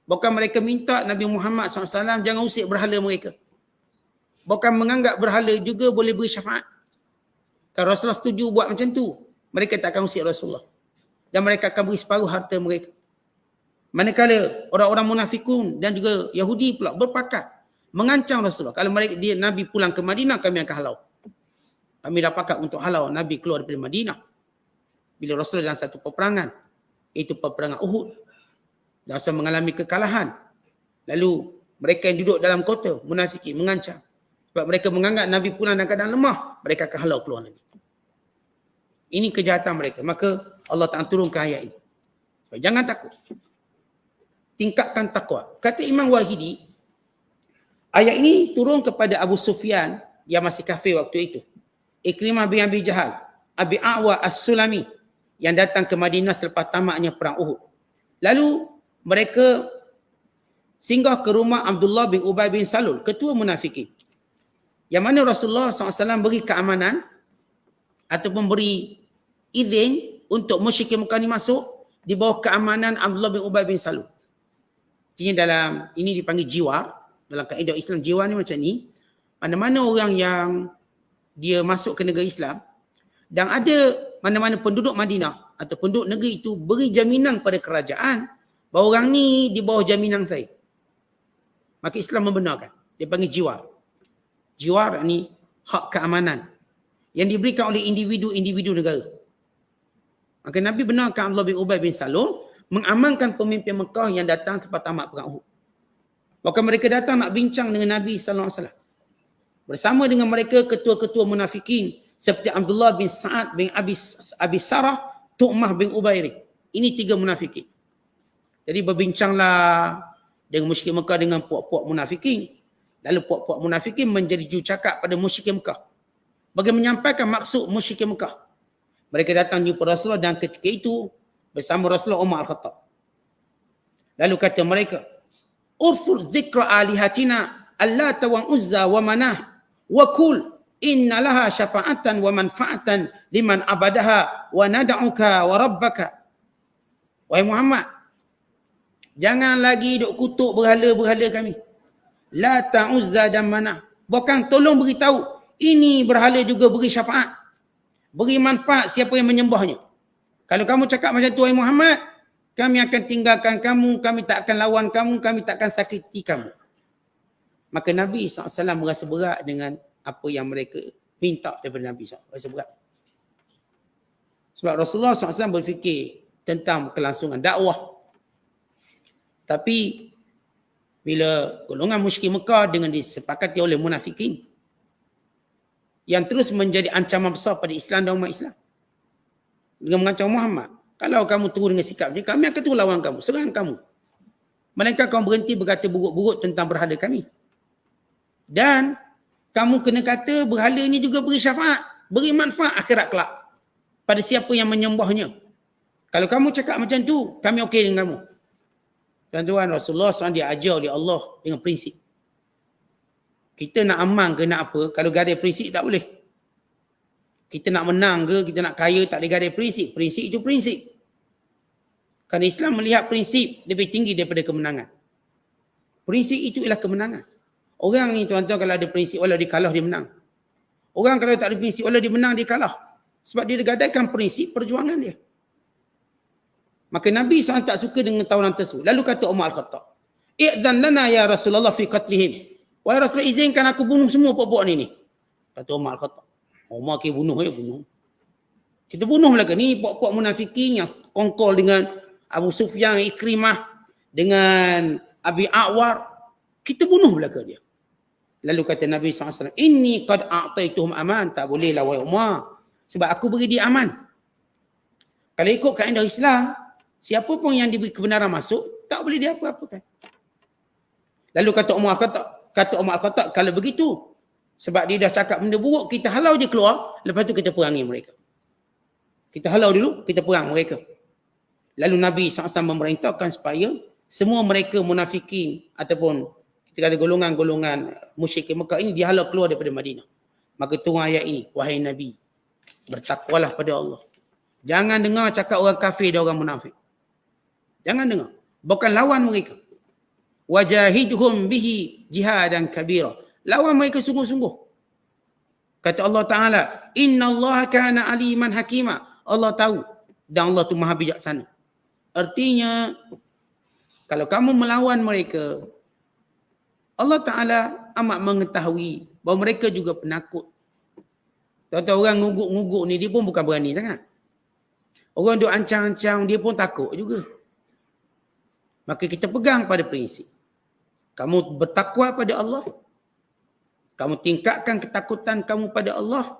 Bukan mereka minta Nabi Muhammad SAW jangan usik berhala mereka. Bukan menganggap berhala juga boleh beri syafaat. Kalau Rasulullah setuju buat macam tu, mereka tak akan usik Rasulullah. Dan mereka akan beri separuh harta mereka. Manakala orang-orang munafikun dan juga Yahudi pula berpakat mengancam Rasulullah. Kalau Nabi pulang ke Madinah, kami akan halau. Kami dah pakat untuk halau Nabi keluar daripada Madinah. Bila Rasulullah dalam satu peperangan, iaitu peperangan Uhud, dan Rasul mengalami kekalahan. Lalu mereka yang duduk dalam kota, munafikin, mengancam. Sebab mereka menganggap Nabi pulang dalam keadaan lemah, mereka akan halau keluar Nabi. Ini kejahatan mereka. Maka Allah Ta'ala turunkan ayat ini. Sebab jangan takut. Tingkatkan takwa. Kata Imam Wahidi, ayat ini turun kepada Abu Sufyan yang masih kafir waktu itu. Ikrimah bin Abi Jahal, Abi A'wa As-Sulami yang datang ke Madinah selepas tamatnya perang Uhud. Lalu mereka singgah ke rumah Abdullah bin Ubay bin Salul, ketua munafikin. Yang mana Rasulullah SAW beri keamanan ataupun beri izin untuk musyrikin Mekah ni masuk di bawah keamanan Abdullah bin Ubay bin Salul. Artinya dalam ini dipanggil jiwar. Dalam kaedah Islam jiwar ni macam ni. Mana-mana orang yang dia masuk ke negara Islam dan ada mana-mana penduduk Madinah atau penduduk negeri itu beri jaminan pada kerajaan bahawa orang ni di bawah jaminan saya. Maka Islam membenarkan. Dia panggil jiwar. Jiwar ni hak keamanan yang diberikan oleh individu-individu negara. Maka Nabi benarkan Abdullah bin Ubay bin Salul mengamankan pemimpin Mekah yang datang selepas tamat perang Uhud. Bahkan mereka datang nak bincang dengan Nabi SAW. Bersama dengan mereka ketua-ketua munafikin seperti Abdullah bin Sa'ad bin Abi Sarah, Tu'mah bin Ubairik. Ini 3 munafikin. Jadi berbincanglah dengan musyrik Mekah dengan puak-puak munafikin. Lalu puak-puak munafikin menjadi juru cakap pada musyrik Mekah. Bagi menyampaikan maksud musyrik Mekah. Mereka datang jumpa Rasulullah dan ketika itu bersama Rasulullah Umar Al-Khattab. Lalu kata mereka, Urful dzikra alihatina Allata wa Uzza wa Manah wa kul inna laha syafa'atan wa manfa'atan liman abadaha wa nada'uka wa rabbaka. Wahai Muhammad, jangan lagi duk kutuk berhala-berhala kami. Lata, Uzza dan Manah. Bukan tolong beritahu, ini berhala juga beri syafaat. Beri manfaat siapa yang menyembahnya. Kalau kamu cakap macam tu, wahai Muhammad, kami akan tinggalkan kamu, kami tak akan lawan kamu, kami tak akan sakiti kamu. Maka Nabi SAW merasa berat dengan apa yang mereka minta daripada Nabi SAW. Rasa berat. Sebab Rasulullah SAW berfikir, tentang kelangsungan dakwah. Tapi bila golongan musyrik Mekah dengan disepakati oleh munafikin yang terus menjadi ancaman besar pada Islam dan umat Islam dengan mengancam Muhammad, kalau kamu terus dengan sikap ni, kami akan terus lawan kamu, serang kamu. Melainkan kamu berhenti berkata buruk-buruk tentang berhala kami. Dan kamu kena kata berhala ini juga beri syafaat, beri manfaat akhirat kelak pada siapa yang menyembahnya. Kalau kamu cakap macam tu, kami okey dengan kamu. Tuan-tuan, Rasulullah SAW diajar oleh Allah dengan prinsip. Kita nak aman ke nak apa, kalau garis prinsip tak boleh. Kita nak menang ke, kita nak kaya, tak ada garis prinsip. Prinsip itu prinsip. Kerana Islam melihat prinsip lebih tinggi daripada kemenangan. Prinsip itu ialah kemenangan. Orang ni tuan-tuan kalau ada prinsip, walau dia kalah dia menang. Orang kalau tak ada prinsip, walau dia menang dia kalah. Sebab dia gadaikan prinsip perjuangan dia. Maka Nabi SAW tak suka dengan tawanan tersebut. Lalu kata Umar Al-Khattab, "I'dzan lana ya Rasulullah fi qatlihim." Wahai Rasulullah, izinkan aku bunuh semua puak-puak ni. Kata Umar Al-Khattab. Umar kira bunuh ya, bunuh. Kita bunuh mereka ni, puak-puak munafikin yang kongkol dengan Abu Sufyan, Ikrimah, dengan Abi A'war. Kita bunuh mereka dia. Lalu kata Nabi SAW, "Inni qad a'taituhum aman." Tak bolehlah wahai Umar. Sebab aku beri dia aman. Kalau ikut kaedah Islam, siapa pun yang diberi kebenaran masuk, tak boleh dia apa-apakan. Lalu kata Umar Al-Khattab, kalau begitu, sebab dia dah cakap benda buruk, kita halau je keluar, lepas tu kita perangi mereka. Kita halau dulu, kita perang mereka. Lalu Nabi SAW memerintahkan supaya semua mereka munafikin ataupun kita kata golongan-golongan musyrik Mekah ini dihalau keluar daripada Madinah. Maka turun ayat ini, wahai Nabi, bertakwalah pada Allah. Jangan dengar cakap orang kafir dan orang munafik. Jangan dengar. Bukan lawan mereka. Wajahidhum bihi jihadan kabira. Lawan mereka sungguh-sungguh. Kata Allah Ta'ala, Inna Allah kana aliman hakima. Allah tahu. Dan Allah tu maha bijaksana. Artinya, kalau kamu melawan mereka, Allah Ta'ala amat mengetahui bahawa mereka juga penakut. Tuan-tuan, orang nguguk-nguguk ni, dia pun bukan berani sangat. Orang duk ancang-ancang, dia pun takut juga. Maka kita pegang pada prinsip. Kamu bertakwa pada Allah. Kamu tingkatkan ketakutan kamu pada Allah.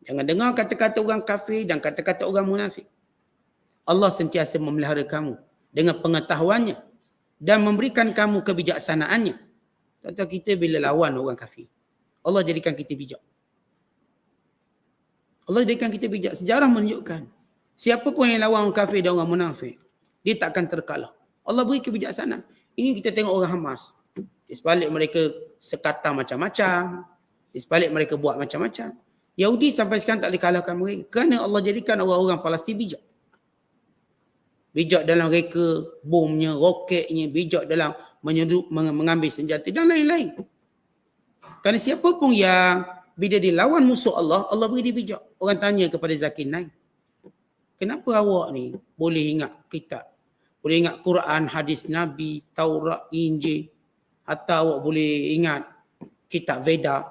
Jangan dengar kata-kata orang kafir dan kata-kata orang munafik. Allah sentiasa memelihara kamu dengan pengetahuannya dan memberikan kamu kebijaksanaannya. Tuan-tuan, kita bila lawan orang kafir, Allah jadikan kita bijak. Allah jadikan kita bijak. Sejarah menunjukkan siapa pun yang lawan orang kafir dan orang munafik, dia takkan terkalah. Allah beri kebijaksanaan. Ini kita tengok orang Hamas. Di sebalik mereka sekata macam-macam. Di sebalik mereka buat macam-macam. Yahudi sampai sekarang tak boleh kalahkan mereka. Kerana Allah jadikan orang-orang Palestin bijak. Bijak dalam reka bomnya, roketnya. Bijak dalam mengambil senjata dan lain-lain. Kerana siapa pun yang bila dia lawan musuh Allah, Allah beri dia bijak. Orang tanya kepada Zakir Naik, kenapa awak ni boleh ingat kitab? Boleh ingat Quran, hadis Nabi, Taurat, Injil. Atau awak boleh ingat kitab Veda.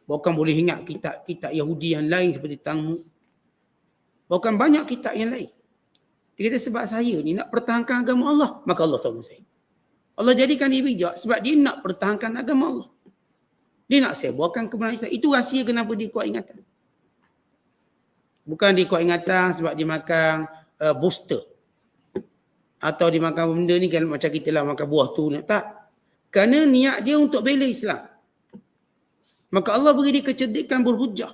Bahkan boleh ingat kitab Yahudi yang lain seperti Talmud. Bahkan banyak kitab yang lain. Dia kata sebab saya ni nak pertahankan agama Allah. Maka Allah tolong saya. Allah jadikan dia bijak sebab dia nak pertahankan agama Allah. Dia nak sebarkan kebenaran Islam. Itu rahsia kenapa dia kuat ingatan. Bukan dia kuat ingatan sebab dia makan booster. Atau dia makan benda ni kan macam kita lah makan buah tu. Tak. Kerana niat dia untuk bela Islam. Maka Allah beri dia kecerdikan berhujah.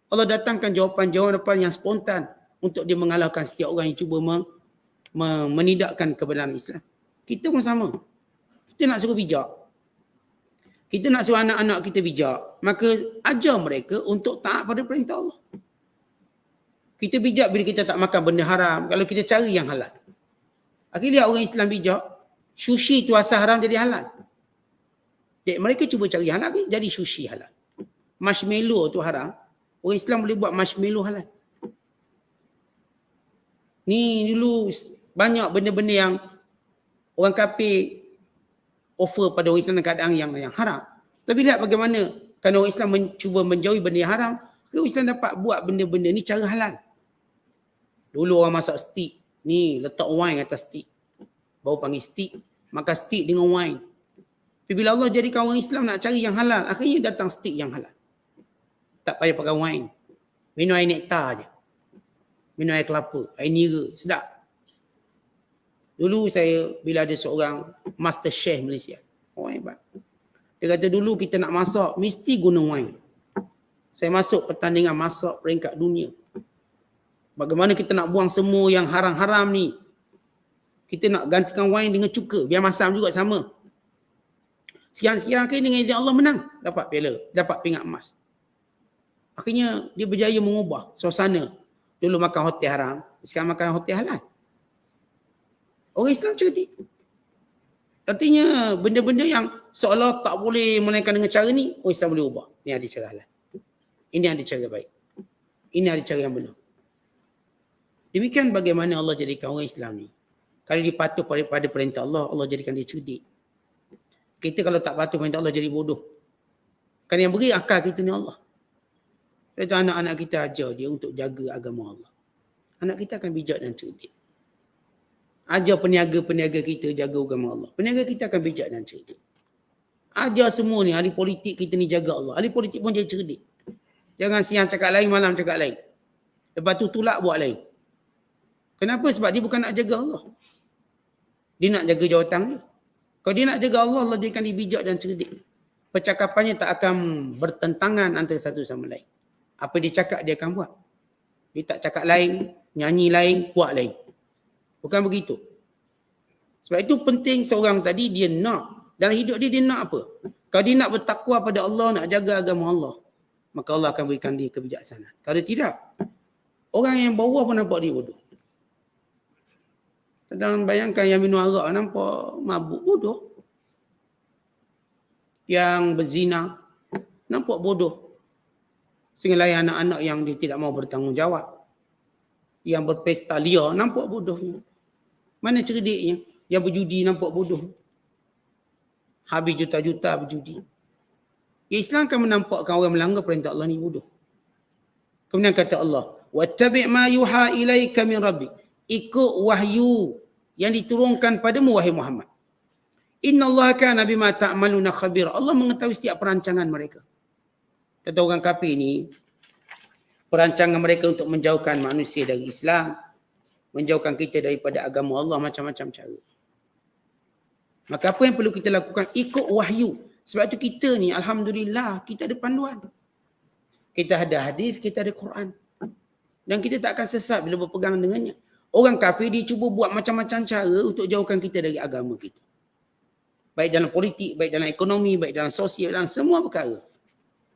Allah datangkan jawapan-jawapan yang spontan untuk dia mengalahkan setiap orang yang cuba menidakkan kebenaran Islam. Kita pun sama. Kita nak suruh bijak. Kita nak suruh anak-anak kita bijak. Maka ajar mereka untuk taat pada perintah Allah. Kita bijak bila kita tak makan benda haram. Kalau kita cari yang halal. Akhirnya orang Islam bijak. Sushi tu asal haram jadi halal. Jadi mereka cuba cari halal, jadi sushi halal. Marshmallow tu haram. Orang Islam boleh buat marshmallow halal. Ni dulu banyak benda-benda yang orang kafir offer pada orang Islam dalam keadaan yang haram. Tapi lihat bagaimana kalau orang Islam cuba menjauhi benda yang haram, orang Islam dapat buat benda-benda ni cara halal. Dulu orang masak steak, Ni letak wine atas stick. Baru panggil stick. Makan stick dengan wine. Tapi bila Allah jadikan orang Islam nak cari yang halal, akhirnya datang stick yang halal. Tak payah pakai wine. Minum air nektar je. Minum air kelapa, air nira, sedap. Dulu saya bila ada seorang master chef Malaysia. Orang hebat. Dia kata dulu kita nak masak, mesti guna wine. Saya masuk pertandingan masak peringkat dunia. Bagaimana kita nak buang semua yang haram-haram ni. Kita nak gantikan wine dengan cuka. Biar masam juga sama. Sekian-sekian akhirnya dengan izin Allah menang. Dapat piala. Dapat pingat emas. Akhirnya dia berjaya mengubah suasana. Dulu makan hotel haram. Sekarang makan hotel halal. Orang Islam cerdik. Artinya benda-benda yang seolah tak boleh melainkan dengan cara ni, orang Islam boleh ubah. Ini ada cara halal. Ini ada cara baik. Ini ada cara yang benar. Demikian bagaimana Allah jadikan orang Islam ni. Kalau dia patuh pada perintah Allah, Allah jadikan dia cerdik. Kita kalau tak patuh perintah Allah jadi bodoh. Kan yang beri akal kita ni Allah. Itu anak-anak kita ajar dia untuk jaga agama Allah. Anak kita akan bijak dan cerdik. Ajar peniaga-peniaga kita jaga agama Allah. Peniaga kita akan bijak dan cerdik. Ajar semua ni, ahli politik kita ni jaga Allah. Ahli politik pun jadi cerdik. Jangan siang cakap lain, malam cakap lain. Lepas tu tulak buat lain. Kenapa? Sebab dia bukan nak jaga Allah. Dia nak jaga jawatan dia. Kalau dia nak jaga Allah, Allah jadikan dia bijak dan cerdik. Percakapannya tak akan bertentangan antara satu sama lain. Apa dia cakap, dia akan buat. Dia tak cakap lain, nyanyi lain, buat lain. Bukan begitu. Sebab itu penting seorang tadi, dia nak. Dalam hidup dia, dia nak apa? Kalau dia nak bertakwa pada Allah, nak jaga agama Allah, maka Allah akan berikan dia kebijaksanaan. Kalau tidak, orang yang bawah pun nampak dia bodoh. Sedang bayangkan yang minum arak nampak mabuk, bodoh. Yang berzina nampak bodoh. Sehingga lain anak-anak yang dia tidak mau bertanggungjawab. Yang berpesta liar nampak bodohnya. Mana cerdiknya? Yang berjudi nampak bodoh. Habis juta-juta berjudi. Ya, Islam akan menampakkan orang melanggar perintah Allah ni bodoh. Kemudian kata Allah, "Wattabi' ma yuha ilaika min rabbik." Ikut wahyu yang diturunkan padamu wahai Muhammad. Innallaha kana bima ta'maluna khabira. Allah mengetahui setiap perancangan mereka. Kata orang kafir ni, perancangan mereka untuk menjauhkan manusia dari Islam, menjauhkan kita daripada agama Allah macam-macam cara. Maka apa yang perlu kita lakukan? Ikut wahyu. Sebab itu kita ni, alhamdulillah, kita ada panduan. Kita ada hadis, kita ada Quran. Dan kita tak akan sesat bila berpegang dengannya. Orang kafir dia cuba buat macam-macam cara untuk jauhkan kita dari agama kita. Baik dalam politik, baik dalam ekonomi, baik dalam sosial, dalam semua perkara.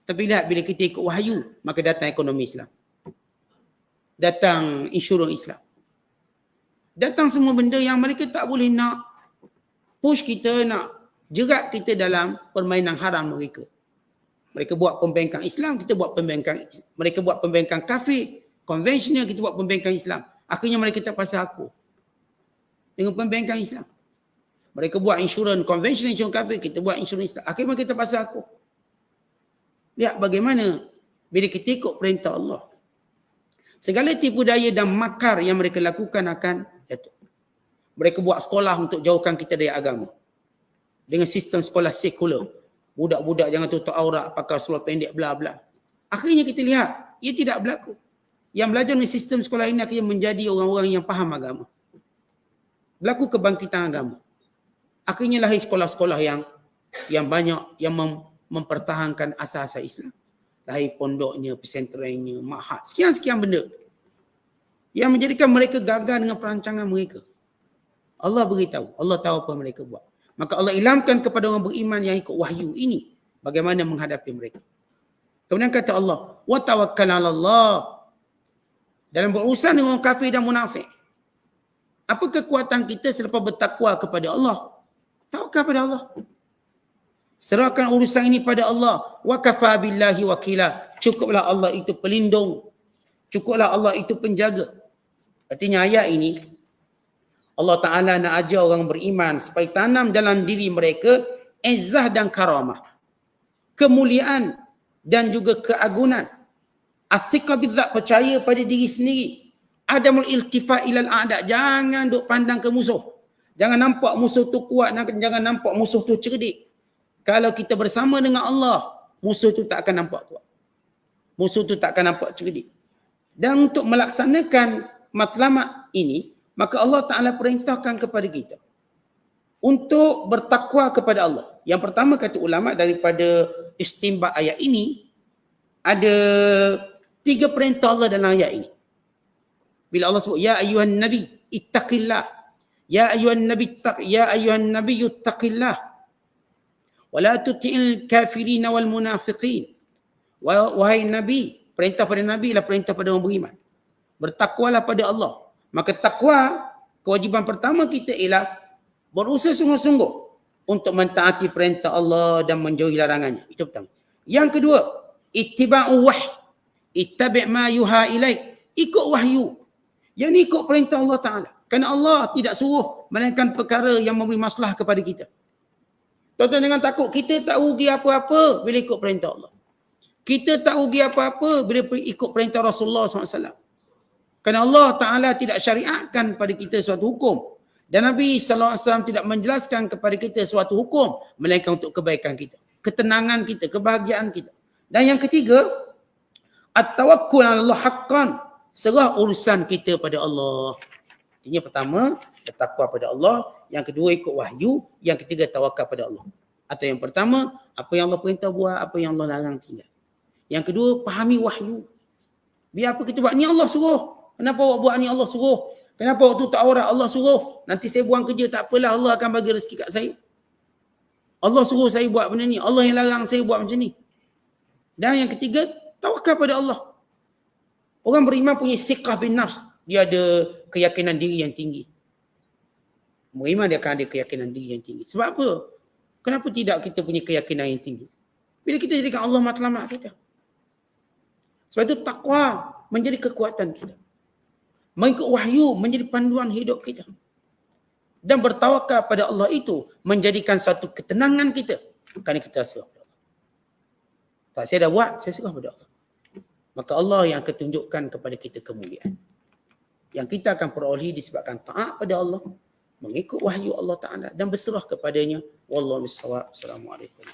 Tapi lihat bila kita ikut wahyu, maka datang ekonomi Islam. Datang insurans Islam. Datang semua benda yang mereka tak boleh nak push kita, nak jerat kita dalam permainan haram mereka. Mereka buat pembengkang Islam, kita buat pembengkang. Mereka buat pembengkang kafir, konvensional, kita buat pembengkang Islam. Akhirnya mereka tak pasal aku dengan pembengkang Islam. Mereka buat insurans konvensional, insurans kafir, kita buat insurans Islam. Akhirnya mereka tak pasal aku. Lihat bagaimana bila kita ikut perintah Allah. Segala tipu daya dan makar yang mereka lakukan akan jatuh. Mereka buat sekolah untuk jauhkan kita dari agama. Dengan sistem sekolah sekular. Budak-budak jangan tutup aurat, pakai seluar pendek, bla bla. Akhirnya kita lihat, ia tidak berlaku. Yang belajar dengan sistem sekolah ini akhirnya menjadi orang-orang yang faham agama. Berlaku kebangkitan agama. Akhirnya lahir sekolah-sekolah yang banyak yang mempertahankan asas-asas Islam. Lahir pondoknya, pesantrennya, ma'had, sekian-sekian benda. Yang menjadikan mereka gagal dengan perancangan mereka. Allah beritahu, Allah tahu apa mereka buat. Maka Allah ilhamkan kepada orang beriman yang ikut wahyu ini bagaimana menghadapi mereka. Kemudian kata Allah, wa tawakkal 'ala Allah. Dalam berurusan dengan orang kafir dan munafik. Apa kekuatan kita selepas bertakwa kepada Allah? Tawakal pada Allah. Serahkan urusan ini pada Allah. Wa kafa billahi wakila. Cukuplah Allah itu pelindung. Cukuplah Allah itu penjaga. Artinya ayat ini Allah Ta'ala nak ajar orang beriman supaya tanam dalam diri mereka izzah dan karamah. Kemuliaan dan juga keagungan. As-siqah bidzat, percaya pada diri sendiri. Adamul iltifat ilal a'da. Jangan duk pandang ke musuh. Jangan nampak musuh tu kuat, jangan nampak musuh tu cerdik. Kalau kita bersama dengan Allah, musuh tu tak akan nampak kuat. Musuh tu tak akan nampak cerdik. Dan untuk melaksanakan matlamat ini, maka Allah Ta'ala perintahkan kepada kita untuk bertakwa kepada Allah. Yang pertama kata ulama daripada istinbat ayat ini, ada 3 perintah Allah dalam ayat ini. Bila Allah sebut, Ya ayuhan Nabi, ittaqillah. Ya ayuhan Nabi ittaqillah. Wa la tuti'il kafirin wal munafiqin. Wahai Nabi, perintah pada Nabi ialah perintah pada orang beriman. Bertakwalah pada Allah. Maka takwa, kewajiban pertama kita ialah berusaha sungguh-sungguh untuk mentaati perintah Allah dan menjauhi larangannya. Itu pertama. Yang kedua, ittiba'u wahyi. Ittabi' ma yuha ilaik. Ikut wahyu. Yang ni ikut perintah Allah Ta'ala. Kerana Allah tidak suruh melainkan perkara yang memberi masalah kepada kita. Tuan-tuan jangan takut. Kita tak rugi apa-apa bila ikut perintah Allah. Kita tak rugi apa-apa bila ikut perintah Rasulullah SAW. Kerana Allah Ta'ala tidak syariatkan pada kita suatu hukum. Dan Nabi SAW tidak menjelaskan kepada kita suatu hukum melainkan untuk kebaikan kita. Ketenangan kita, kebahagiaan kita. Dan yang ketiga, at-tawakkul 'ala Allah haqqan. Serah urusan kita pada Allah. Yang pertama, bertakwa pada Allah. Yang kedua, ikut wahyu. Yang ketiga, tawakal pada Allah. Atau yang pertama, apa yang Allah perintah buat, apa yang Allah larang tinggal. Yang kedua, fahami wahyu. Biar apa kita buat, ni Allah suruh. Kenapa awak buat ni Allah suruh? Kenapa waktu tak aurat Allah suruh? Nanti saya buang kerja, tak apalah, Allah akan bagi rezeki kat saya. Allah suruh saya buat benda ni. Allah yang larang saya buat macam ni. Dan yang ketiga, tawakal pada Allah. Orang beriman punya siqah bin nafs. Dia ada keyakinan diri yang tinggi. Beriman dia akan ada keyakinan diri yang tinggi. Sebab apa? Kenapa tidak kita punya keyakinan yang tinggi? Bila kita jadikan Allah matlamat kita. Sebab itu takwa menjadi kekuatan kita. Mengikut wahyu menjadi panduan hidup kita. Dan bertawakal pada Allah itu menjadikan satu ketenangan kita. Kerana kita serah pada Allah. Tak, saya dah buat, saya serah pada Allah. Maka Allah yang akan tunjukkan kepada kita kemuliaan. Yang kita akan peroleh disebabkan taat pada Allah, mengikut wahyu Allah Ta'ala dan berserah kepadanya. Wallahu a'lam. Assalamualaikum.